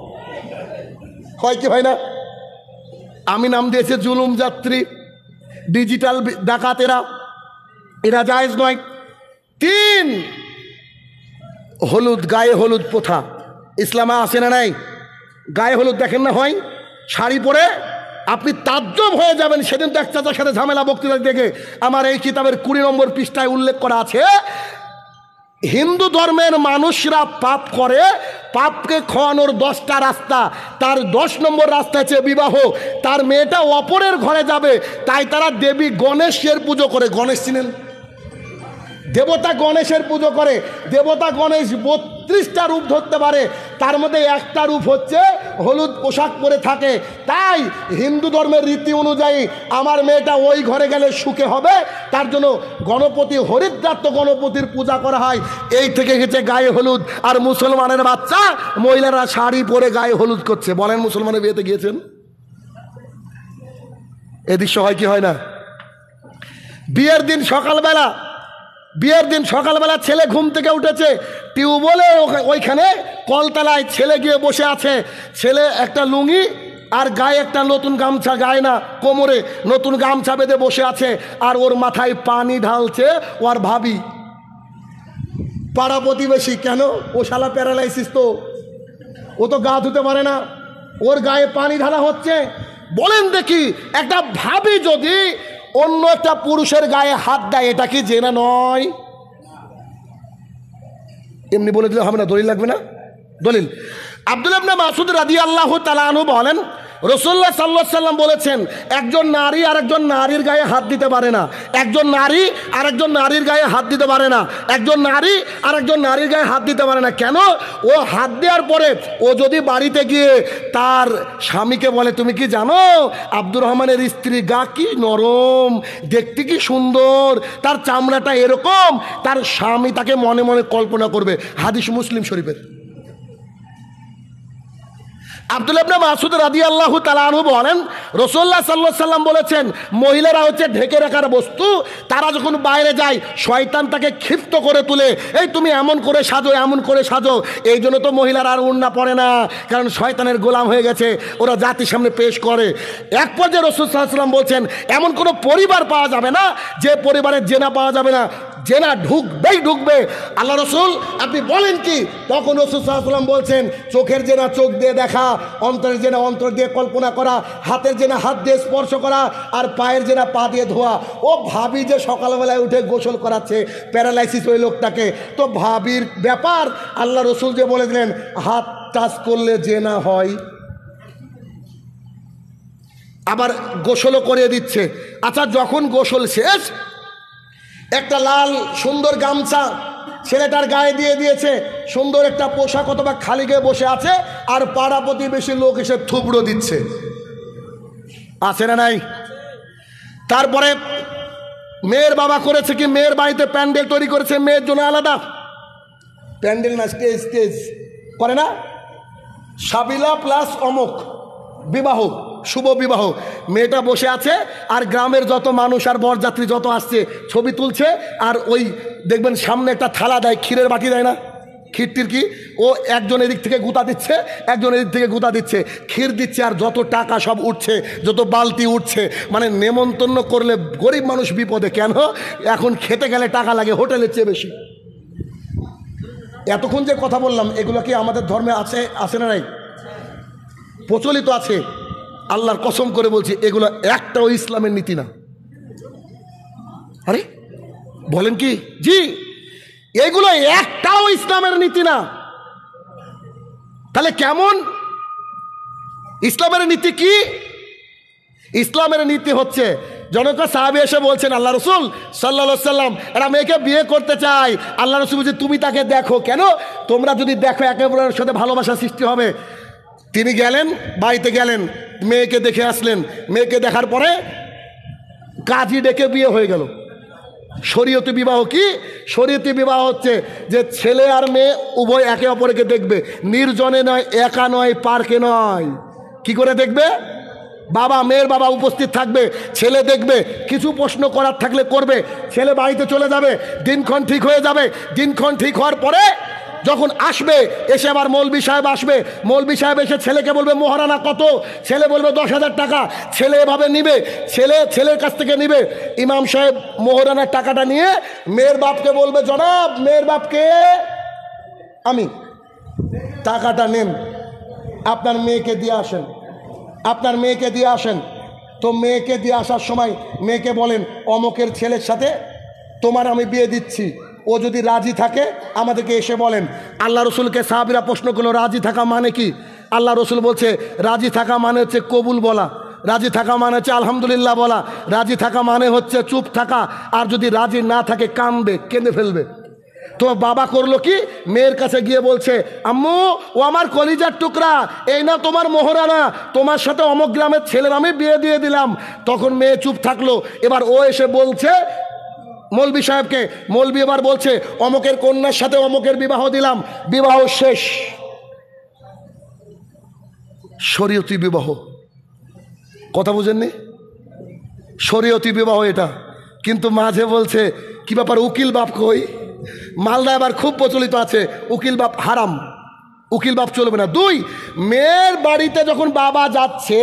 হয় কি হয় না? আমি নাম দিয়েছে জুলুম যাত্রী, ডিজিটাল ডাকাতেরা, এরা জায়েজ নয়। 3, হলুদ, গায়ে হলুদ প্রথা ইসলামে আসে না নাই? গায়ে হলুদ দেখেন না হয়? শাড়ি পরে আপনি তাজ্জব হয়ে যাবেন। সেদিন তো এক চাচার সাথে ঝামেলা বক্তৃতা দেখে আমার এই কিতাবের 20 নম্বর পৃষ্ঠায় উল্লেখ করা আছে, হিন্দু ধর্মের মানুষরা পাপ করে, পাপকে খাওয়ানোর 10টা রাস্তা, তার 10 নম্বর রাস্তা হচ্ছে বিবাহ। তার মেয়েটা অপরের ঘরে যাবে, তাই তারা দেবী গণেশের পুজো করে। গণেশ চিনেন? দেবতা গণেশের পুজো করে। দেবতা গণেশ 32টা রূপ ধরতে পারে, তার মধ্যে একটা রূপ হচ্ছে হলুদ পোশাক পরে থাকে। তাই হিন্দু ধর্মের রীতি অনুযায়ী আমার মেয়েটা ওই ঘরে গেলে সুখে হবে, তার জন্য গণপতি, হরিদ্রাত্ম গণপতির পূজা করা হয়। এই থেকে গেছে গায়ে হলুদ। আর মুসলমানের বাচ্চা মহিলারা শাড়ি পরে গায়ে হলুদ করছে। বলেন মুসলমানের বিয়েতে গিয়েছেন? এ দৃশ্য হয় কি হয় না? বিয়ের দিন সকালবেলা ছেলে ঘুম থেকে উঠেছে, টিউবওয়েলের ওইখানে কলতলায় ছেলে গিয়ে বসে আছে। ছেলে একটা লুঙ্গি আর গায়ে একটা নতুন গামছা, গায়ে না কোমরে নতুন গামছা বেঁধে বসে আছে, আর ওর মাথায় পানি ঢালছে ওর ভাবি। পাড়া প্রতিবেশী, কেন? ও শালা প্যারালাইসিস, তো ও তো গা ধুতে পারে না, ওর গায়ে পানি ঢালা হচ্ছে। বলেন দেখি, একটা ভাবি যদি অন্য একটা পুরুষের গায়ে হাত দেয়, এটা কি জেনা নয়? এমনি বলে দিলে হবে না, দলিল লাগবে না? দলিল, আব্দুল্লাহ ইবনে মাসউদ রাদিয়াল্লাহু তাআলা আনহু বলেন, রাসূলুল্লাহ সাল্লাল্লাহু আলাইহি ওয়াসাল্লাম বলেছেন, একজন নারী আরেকজন নারীর গায়ে হাত দিতে পারে না। একজন নারী আরেকজন নারীর গায়ে হাত দিতে পারে না। একজন নারী আরেকজন নারীর গায়ে হাত দিতে পারে না। কেন? ও হাত দেওয়ার পরে ও যদি বাড়িতে গিয়ে তার স্বামীকে বলে, তুমি কি জানো আব্দুর রহমানের স্ত্রী গা কি নরম, দেখতে কি সুন্দর, তার চামড়াটা এরকম, তার স্বামী তাকে মনে মনে কল্পনা করবে। হাদিস মুসলিম শরীফের। আব্দুল্লাহ ইবনে মাসউদ রাদিয়াল্লাহু তাআলা আনহু বলেন, রাসূলুল্লাহ সাল্লাল্লাহু আলাইহি ওয়াসাল্লাম বলেছেন, মহিলারা হচ্ছে ঢেকে রাখার বস্তু। তারা যখন বাইরে যায়, শয়তান তাকে ক্ষিপ্ত করে তুলে, এই তুমি এমন করে সাজো, এমন করে সাজো। এই জন্য তো মহিলারা আর ওড়না পরে না, কারণ শয়তানের গোলাম হয়ে গেছে, ওরা জাতির সামনে পেশ করে। এক পর্যায়ে রাসূল সাল্লাল্লাহু আলাইহি ওয়াসাল্লাম বলছেন, এমন কোনো পরিবার পাওয়া যাবে না যে পরিবারের জেনা পাওয়া যাবে না, জেনা ঢুকবে। আল্লাহ রসুল, আপনি বলেন কি? তখন রাসূল সাল্লাল্লাহু আলাইহি ওয়াসাল্লাম বলছেন, চোখের জেনা চোখ দিয়ে দেখা, অন্তরের জেনা অন্তর দিয়ে কল্পনা করা, হাতের জেনা হাত দিয়ে স্পর্শ করা, আর পায়ের জেনা পা দিয়ে ধোয়া। ও ভাবি যে সকালবেলায় উঠে গোসল করাচ্ছে প্যারালাইসিস ওই লোকটাকে, তো ভাবির ব্যাপার আল্লাহ রসুল যে বলে দিলেন হাত টাচ করলে জেনা হয়, আবার গোসলও করিয়ে দিচ্ছে। আচ্ছা, যখন গোসল শেষ, একটা লাল সুন্দর গামছা ছেলেটার গায়ে দিয়ে দিয়েছে, সুন্দর একটা পোশাক অথবা খালি গায়ে বসে আছে, আর পাড়া প্রতিবেশী লোক এসে থুবড়ো দিচ্ছে। আছে না নাই? তারপরে মেয়ের বাবা করেছে কি, মেয়ের বাড়িতে প্যান্ডেল তৈরি করেছে, মেয়ের জন্য আলাদা প্যান্ডেল, না স্টেজ করে না, সাবিলা প্লাস অমুক বিবাহ, শুভ বিবাহ। মেয়েটা বসে আছে, আর গ্রামের যত মানুষ আর বরযাত্রী যত আসছে ছবি তুলছে, আর ওই দেখবেন সামনে একটা থালা দেয়, ক্ষীরের বাটি দেয় না, ক্ষীরটির কি, ও একজন এদিক থেকে গুঁতা দিচ্ছে, একজন এদিক থেকে গুঁতা দিচ্ছে, ক্ষীর দিচ্ছে, আর যত টাকা সব উঠছে, যত বালতি উঠছে। মানে নেমন্তন্ন করলে গরিব মানুষ বিপদে। কেন? এখন খেতে গেলে টাকা লাগে হোটেলের চেয়ে বেশি। এতক্ষণ যে কথা বললাম, এগুলো কি আমাদের ধর্মে আছে না নাই? প্রচলিত আছে। আল্লাহর কসম করে বলছি, এগুলো একটাও ইসলামের নীতি না। আরে বলেন কি? জি, এগুলো একটাও ইসলামের নীতি না। তাহলে কেমন ইসলামের নীতি? কি ইসলামের নীতি হচ্ছে, জনক সাহাবী এসে বলছেন আল্লাহ রসুল সাল্লাল্লাহু আলাইহি সাল্লাম এরা মেয়েকে বিয়ে করতে চায়। আল্লাহ রসুল বলছে তুমি তাকে দেখো। কেন? তোমরা যদি দেখো একে অপরের সাথে ভালোবাসা সৃষ্টি হবে। তিনি গেলেন, বাড়িতে গেলেন, মেয়েকে দেখে আসলেন। মেয়েকে দেখার পরে কাজী ডেকে বিয়ে হয়ে গেল। শরীয়তি বিবাহ কি? শরীয়তি বিবাহ হচ্ছে যে ছেলে আর মেয়ে উভয় একে অপরকে দেখবে, নির্জনে নয়, একা নয়, পার্কে নয়। কি করে দেখবে? বাবা, মেয়ের বাবা উপস্থিত থাকবে, ছেলে দেখবে, কিছু প্রশ্ন করার থাকলে করবে, ছেলে বাড়িতে চলে যাবে, দিনক্ষণ ঠিক হয়ে যাবে। দিনক্ষণ ঠিক হওয়ার পরে যখন আসবে, এসে আবার মৌলবি সাহেব আসবে। মৌলবি সাহেব এসে ছেলেকে বলবে মহারানা কত, ছেলে বলবে 10,000 টাকা। ছেলে এভাবে নিবে, ছেলের কাছ থেকে নিবে। ইমাম সাহেব মোহরানার টাকাটা নিয়ে মেয়ের বাপকে বলবে জনাব, মেয়ের বাপকে আমি, টাকাটা নেন, আপনার মেয়েকে দিয়ে আসেন, আপনার মেয়েকে দিয়ে আসেন। তো মেয়েকে দিয়ে আসার সময় মেয়েকে বলেন অমকের ছেলের সাথে তোমার আমি বিয়ে দিচ্ছি, ও যদি রাজি থাকে আমাদেরকে এসে বলেন। আল্লাহ রসুলকে সাহাবীরা প্রশ্ন করলো রাজি থাকা মানে কি? আল্লাহ রসুল বলছে রাজি থাকা মানে হচ্ছে কবুল বলা, রাজি থাকা মানে হচ্ছে আলহামদুলিল্লাহ বলা, রাজি থাকা মানে হচ্ছে চুপ থাকা। আর যদি রাজি না থাকে কাঁদবে, কেঁদে ফেলবে। তো বাবা করলো কি? মেয়ের কাছে গিয়ে বলছে আম্মু, ও আমার কলিজার টুকরা, এই না তোমার মোহরানা, তোমার সাথে অমুক গ্রামের ছেলের আমি বিয়ে দিয়ে দিলাম। তখন মেয়ে চুপ থাকলো। এবার ও এসে বলছে মৌলবি সাহেবকে, মৌলবি এবার বলছে অমুকের কন্যার সাথে অমুকের বিবাহ দিলাম, বিবাহ শেষ। শরীয়তি বিবাহ, কথা বুঝেননি? শরীয়তি বিবাহ এটা। কিন্তু মাঝে বলছে কি ব্যাপার, উকিল বাপ কই? মালদা এবার খুব প্রচলিত আছে, উকিল বাপ হারাম, উকিল বাপ চলবে না। 2, মেয়ের বাড়িতে যখন বাবা যাচ্ছে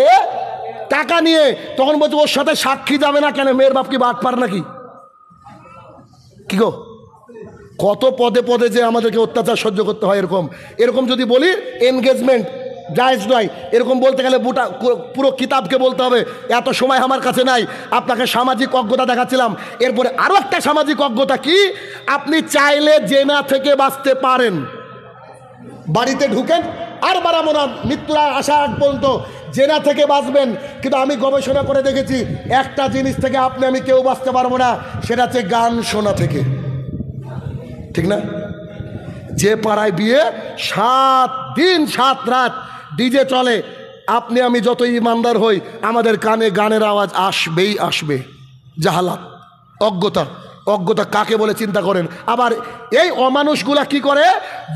টাকা নিয়ে, তখন বলছে ওর সাথে সাক্ষী যাবে না। কেন? মেয়ের বাপ কি বাটপার নাকি? কি গো, কত পদে পদে যে আমাদেরকে অত্যাচার সহ্য করতে হয়। এরকম যদি বলি এনগেজমেন্ট জায়েজ নয়, এরকম বলতে গেলে পুরো কিতাবকে বলতে হবে। এত সময় আমার কাছে নাই। আপনাকে সামাজিক অজ্ঞতা দেখাচ্ছিলাম। এরপরে আরো একটা সামাজিক অজ্ঞতা কি, আপনি চাইলে জেনা থেকে বাঁচতে পারেন। বাড়িতে ঢুকেন আর বাড়াবো না, মৃত্যুর আসা আগ পর্যন্ত জেনা থেকে বাঁচবেন। কিন্তু আমি গবেষণা করে দেখেছি একটা জিনিস থেকে আপনি আমি কেউ বাঁচতে পারবো না, সেটা হচ্ছে গান শোনা থেকে। ঠিক না? যে পাড়ায় বিয়ে 7 দিন 7 রাত ডিজে চলে, আপনি আমি যত ইমানদার হই আমাদের কানে গানের আওয়াজ আসবেই আসবে। জাহালাত, অজ্ঞতা। অজ্ঞতা কাকে বলে চিন্তা করেন। আবার এই অমানুষগুলা কি করে,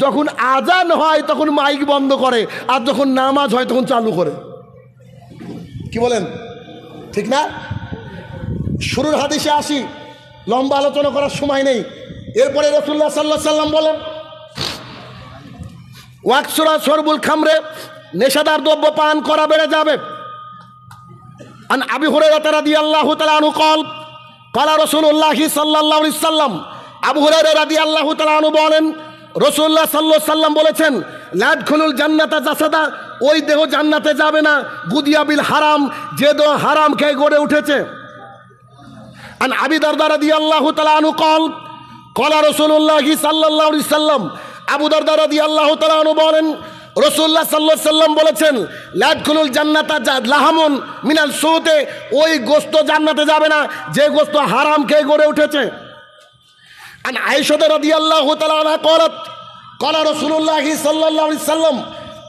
যখন আজান হয় তখন মাইক বন্ধ করে, আর যখন নামাজ হয় তখন চালু করে। কি বলেন? ঠিক না? শুরুর হাদিসে আসি, লম্বা আলোচনা করার সময় নেই। এরপরে রাসূলুল্লাহ সাল্লাল্লাহু আলাইহি ওয়াসাল্লাম বলেন ওয়াকসুরা শরবুল খামরে, নেশাদার দ্রব্য পান করা বেড়ে যাবে। আন আবি হুরায়রা রাদিয়াল্লাহু তাআলা আনহু قال قال রাসূলুল্লাহ সাল্লাল্লাহু আলাইহি ওয়াসাল্লাম, আবু হুরায়রা রাদিয়াল্লাহু তাআলা আনহু বলেন রাসূলুল্লাহ সাল্লাল্লাহু আলাইহি ওয়াসাল্লাম বলেছেন লা ইয়াদখুলুল জান্নাতা জাসাদা, ওই দেহ জান্নাতে যাবে না গুদিয়া বিল হারাম, যে দেহ হারাম খেয়ে গড়ে উঠেছে। আন আবি দারদা রাদিয়াল্লাহু তাআলা আনহু قال قال রাসূলুল্লাহ সাল্লাল্লাহু আলাইহি ওয়াসাল্লাম, আবু দারদা রাদিয়াল্লাহু তাআলা আনহু বলেন রাসূলুল্লাহ সাল্লাল্লাহু আলাইহি ওয়াসাল্লাম বলেছেন লা ইয়াদখুলুল জান্নাতা লাহামুন মিনাল সুতে, ওই গোশত জান্নাতে যাবে না যে গোশত হারাম খেয়ে গড়ে উঠেছে। আন আয়েশা রাদিয়াল্লাহু তাআলা আনহা قالت قال রাসূলুল্লাহ সাল্লাল্লাহু আলাইহি ওয়াসাল্লাম,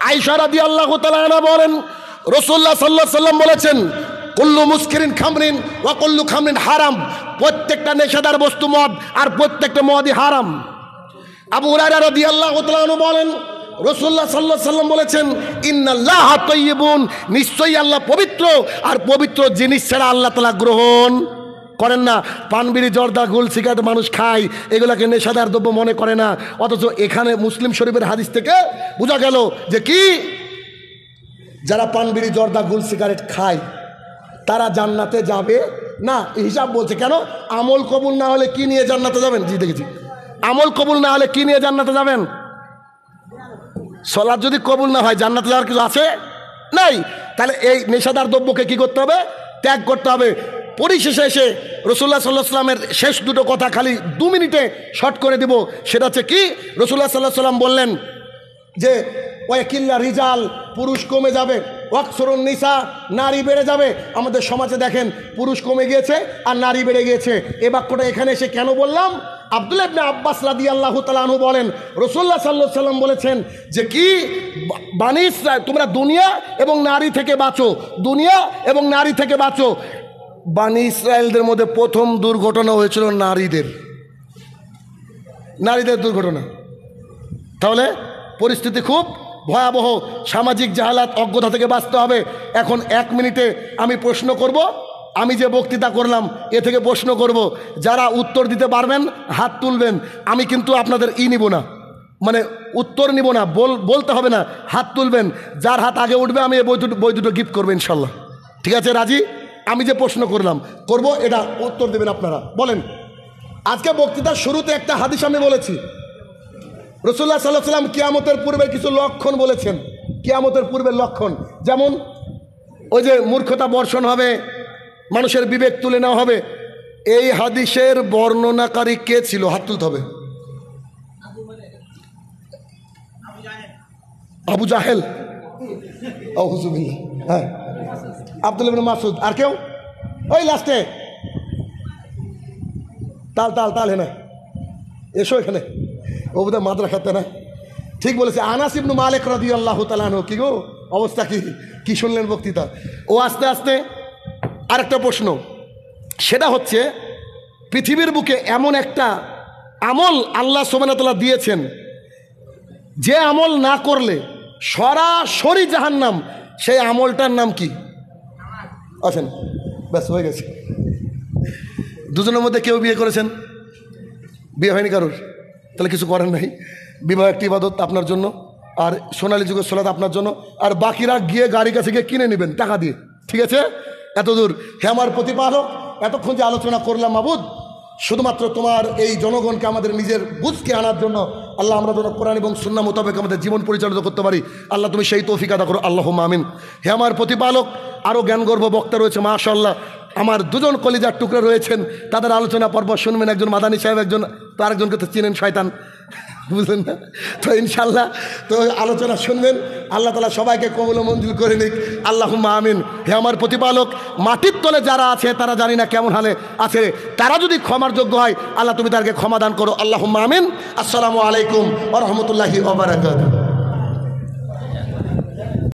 আয়েশা রাদিয়াল্লাহু তাআলা আনহা বলেন রাসূলুল্লাহ সাল্লাল্লাহু আলাইহি ওয়াসাল্লাম বলেছেন কুল্লু মুসকিরিন খামরিন ওয়া কুল্লু খামরিন হারাম, প্রত্যেকটা নেশাদার বস্তু মদ, আর প্রত্যেকটা মদই হারাম। আবু হুরায়রা রাদিয়াল্লাহু তাআলা আনহু বলেন রাসূলুল্লাহ সাল্লাল্লাহু আলাইহি ওয়াসাল্লাম বলেছেন ইন্নাল্লাহা তাইয়্যিবুন, নিশ্চয়ই আল্লাহ পবিত্র, আর পবিত্র জিনিস ছাড়া আল্লাহ তাআলা গ্রহণ করেন না। পান বিড়ি জর্দা গুল সিগারেট মানুষ খায়, এগুলাকে নেশাদার দ্রব্য মনে করে না। অথচ এখানে মুসলিম শরীফের হাদিস থেকে বোঝা গেল যে কি, যারা পান বিড়ি জর্দা গুল সিগারেট খায় তারা জান্নাতে যাবে না। হিসাব বলছে কেন? আমল কবুল না হলে কি নিয়ে জান্নাতে যাবেন? জি দেখেছি, আমল কবুল না হলে কি নিয়ে জান্নাতে যাবেন? সালাত যদি কবুল না হয় জান্নাতে যাওয়ার কিছু আছে? নাই। তাহলে এই নেশাদার দ্রব্যকে কি করতে হবে? ত্যাগ করতে হবে। পরিশেষে এসে রাসূলুল্লাহ সাল্লাল্লাহু আলাইহি সাল্লামের শেষ দুটো কথা খালি 2 মিনিটে শর্ট করে দিব। সেটা হচ্ছে কি, রাসূলুল্লাহ সাল্লাল্লাহু আলাইহি সাল্লাম বললেন যে ওয়াকিল্লা রিজাল, পুরুষ কমে যাবে, ওয়াকসুরুন নিসা, নারী বেড়ে যাবে। আমাদের সমাজে দেখেন পুরুষ কমে গিয়েছে আর নারী বেড়ে গিয়েছে। এই বাক্যটা এখানে এসে কেন বললাম? আব্দুল্লাহ ইবনে আব্বাস রাদিয়াল্লাহু তাআলা আনহু বলেন, রাসূলুল্লাহ সাল্লাল্লাহু আলাইহি সাল্লাম বলেছেন যে কি, বনী ইসরাঈল তোমরা দুনিয়া এবং নারী থেকে বাঁচো, দুনিয়া এবং নারী থেকে বাঁচো। বনী ইসরাঈলদের মধ্যে প্রথম দুর্ঘটনা হয়েছিল নারীদের দুর্ঘটনা। তাহলে পরিস্থিতি খুব ভয়াবহ, সামাজিক জাহালাত, অজ্ঞতা থেকে বাঁচতে হবে। এখন 1 মিনিটে আমি প্রশ্ন করব, আমি যে বক্তৃতা করলাম এ থেকে প্রশ্ন করব, যারা উত্তর দিতে পারবেন হাত তুলবেন। আমি কিন্তু আপনাদের নিব না, মানে উত্তর নিব না, বলতে হবে না, হাত তুলবেন। যার হাত আগে উঠবে আমি এই বই দুটো গিফট করবো ইনশাল্লাহ। ঠিক আছে, রাজি? আমি যে প্রশ্ন করব এটা উত্তর দেবেন আপনারা। বলেন, আজকে বক্তৃতার শুরুতে একটা হাদিস আমি বলেছি, রাসূলুল্লাহ সাল্লাল্লাহু আলাইহি সাল্লাম কিয়ামতের পূর্বে কিছু লক্ষণ বলেছেন, কিয়ামতের পূর্বের লক্ষণ। যেমন ওই যে মূর্খতা বর্ষণ হবে, মানুষের বিবেক তুলে নেওয়া হবে। এই হাদিসের বর্ণনাকারী কে ছিল? হাত তুলতে হবে। আবু জাহেল, আউযুবিল্লাহ, হ্যাঁ, আব্দুল্লাহ ইবনে মাসউদ। আর কেউ? ওই লাস্টে তাল হেনা, এসো এখানে, ও বোধহয় মাদ্রাসা খাতে না। ঠিক বলেছে, আনাস ইবনে মালিক রাদিয়াল্লাহু তাআলা আনহু। কি গো অবস্থা, কি শুনলেন বক্তৃতা? ও আস্তে আস্তে আরেকটা প্রশ্ন, সেটা হচ্ছে পৃথিবীর বুকে এমন একটা আমল আল্লাহ সুবহানাহু ওয়া তাআলা দিয়েছেন, যে আমল না করলে সরাসরি জাহান্নাম, সেই আমলটার নাম কি? আছেন? ব্যাস হয়ে গেছে। দুজনের মধ্যে কেউ বিয়ে করেছেন? বিয়ে হয়নি কারোর? তাহলে কিছু করেন নাই। বিবাহ একটি ইবাদত আপনার জন্য, আর সোনালী যুগের সালাত আপনার জন্য, আর বাকিরা গিয়ে গাড়ি কাছে গিয়ে কিনে নেবেন টাকা দিয়ে। ঠিক আছে, এত দূর। হে আমার প্রতিপালক, এতক্ষণ যে আলোচনা করলাম মাবুদ, শুধুমাত্র তোমার এই জনগণকে আমাদের নিজের বুঝকে আনার জন্য আল্লাহ, আমরা যেন কোরআন এবং সুন্নাহ মোতাবেক আমাদের জীবন পরিচালিত করতে পারি। আল্লাহ তুমি সেই তৌফিক আদা করো, আল্লাহুম্মা আমিন। হে আমার প্রতিপালক, আরও জ্ঞানগর্ভ বক্তা রয়েছে মাশাআল্লাহ, আমার দুজন কলিজার টুকরা রয়েছেন, তাদের আলোচনা পর্ব শুনবেন। একজন মাদানী সাহেব, একজন তো আরেকজনকে তো চিনেন, শয়তান, বুঝলেন না? তো ইনশাল্লাহ তো আলোচনা শুনবেন। আল্লাহ তাআলা সবাইকে কবুল ও মঞ্জুর করে নিক, আল্লাহুম্মা আমিন। হে আমার প্রতিপালক, মাটির তলে যারা আছে তারা জানি না কেমন হালে আছে, তারা যদি ক্ষমার যোগ্য হয় আল্লাহ তুমি তাদেরকে ক্ষমা দান করো, আল্লাহুম্মা আমিন। আসসালামু আলাইকুম ওয়া রাহমাতুল্লাহি ওয়া বারাকাতুহু।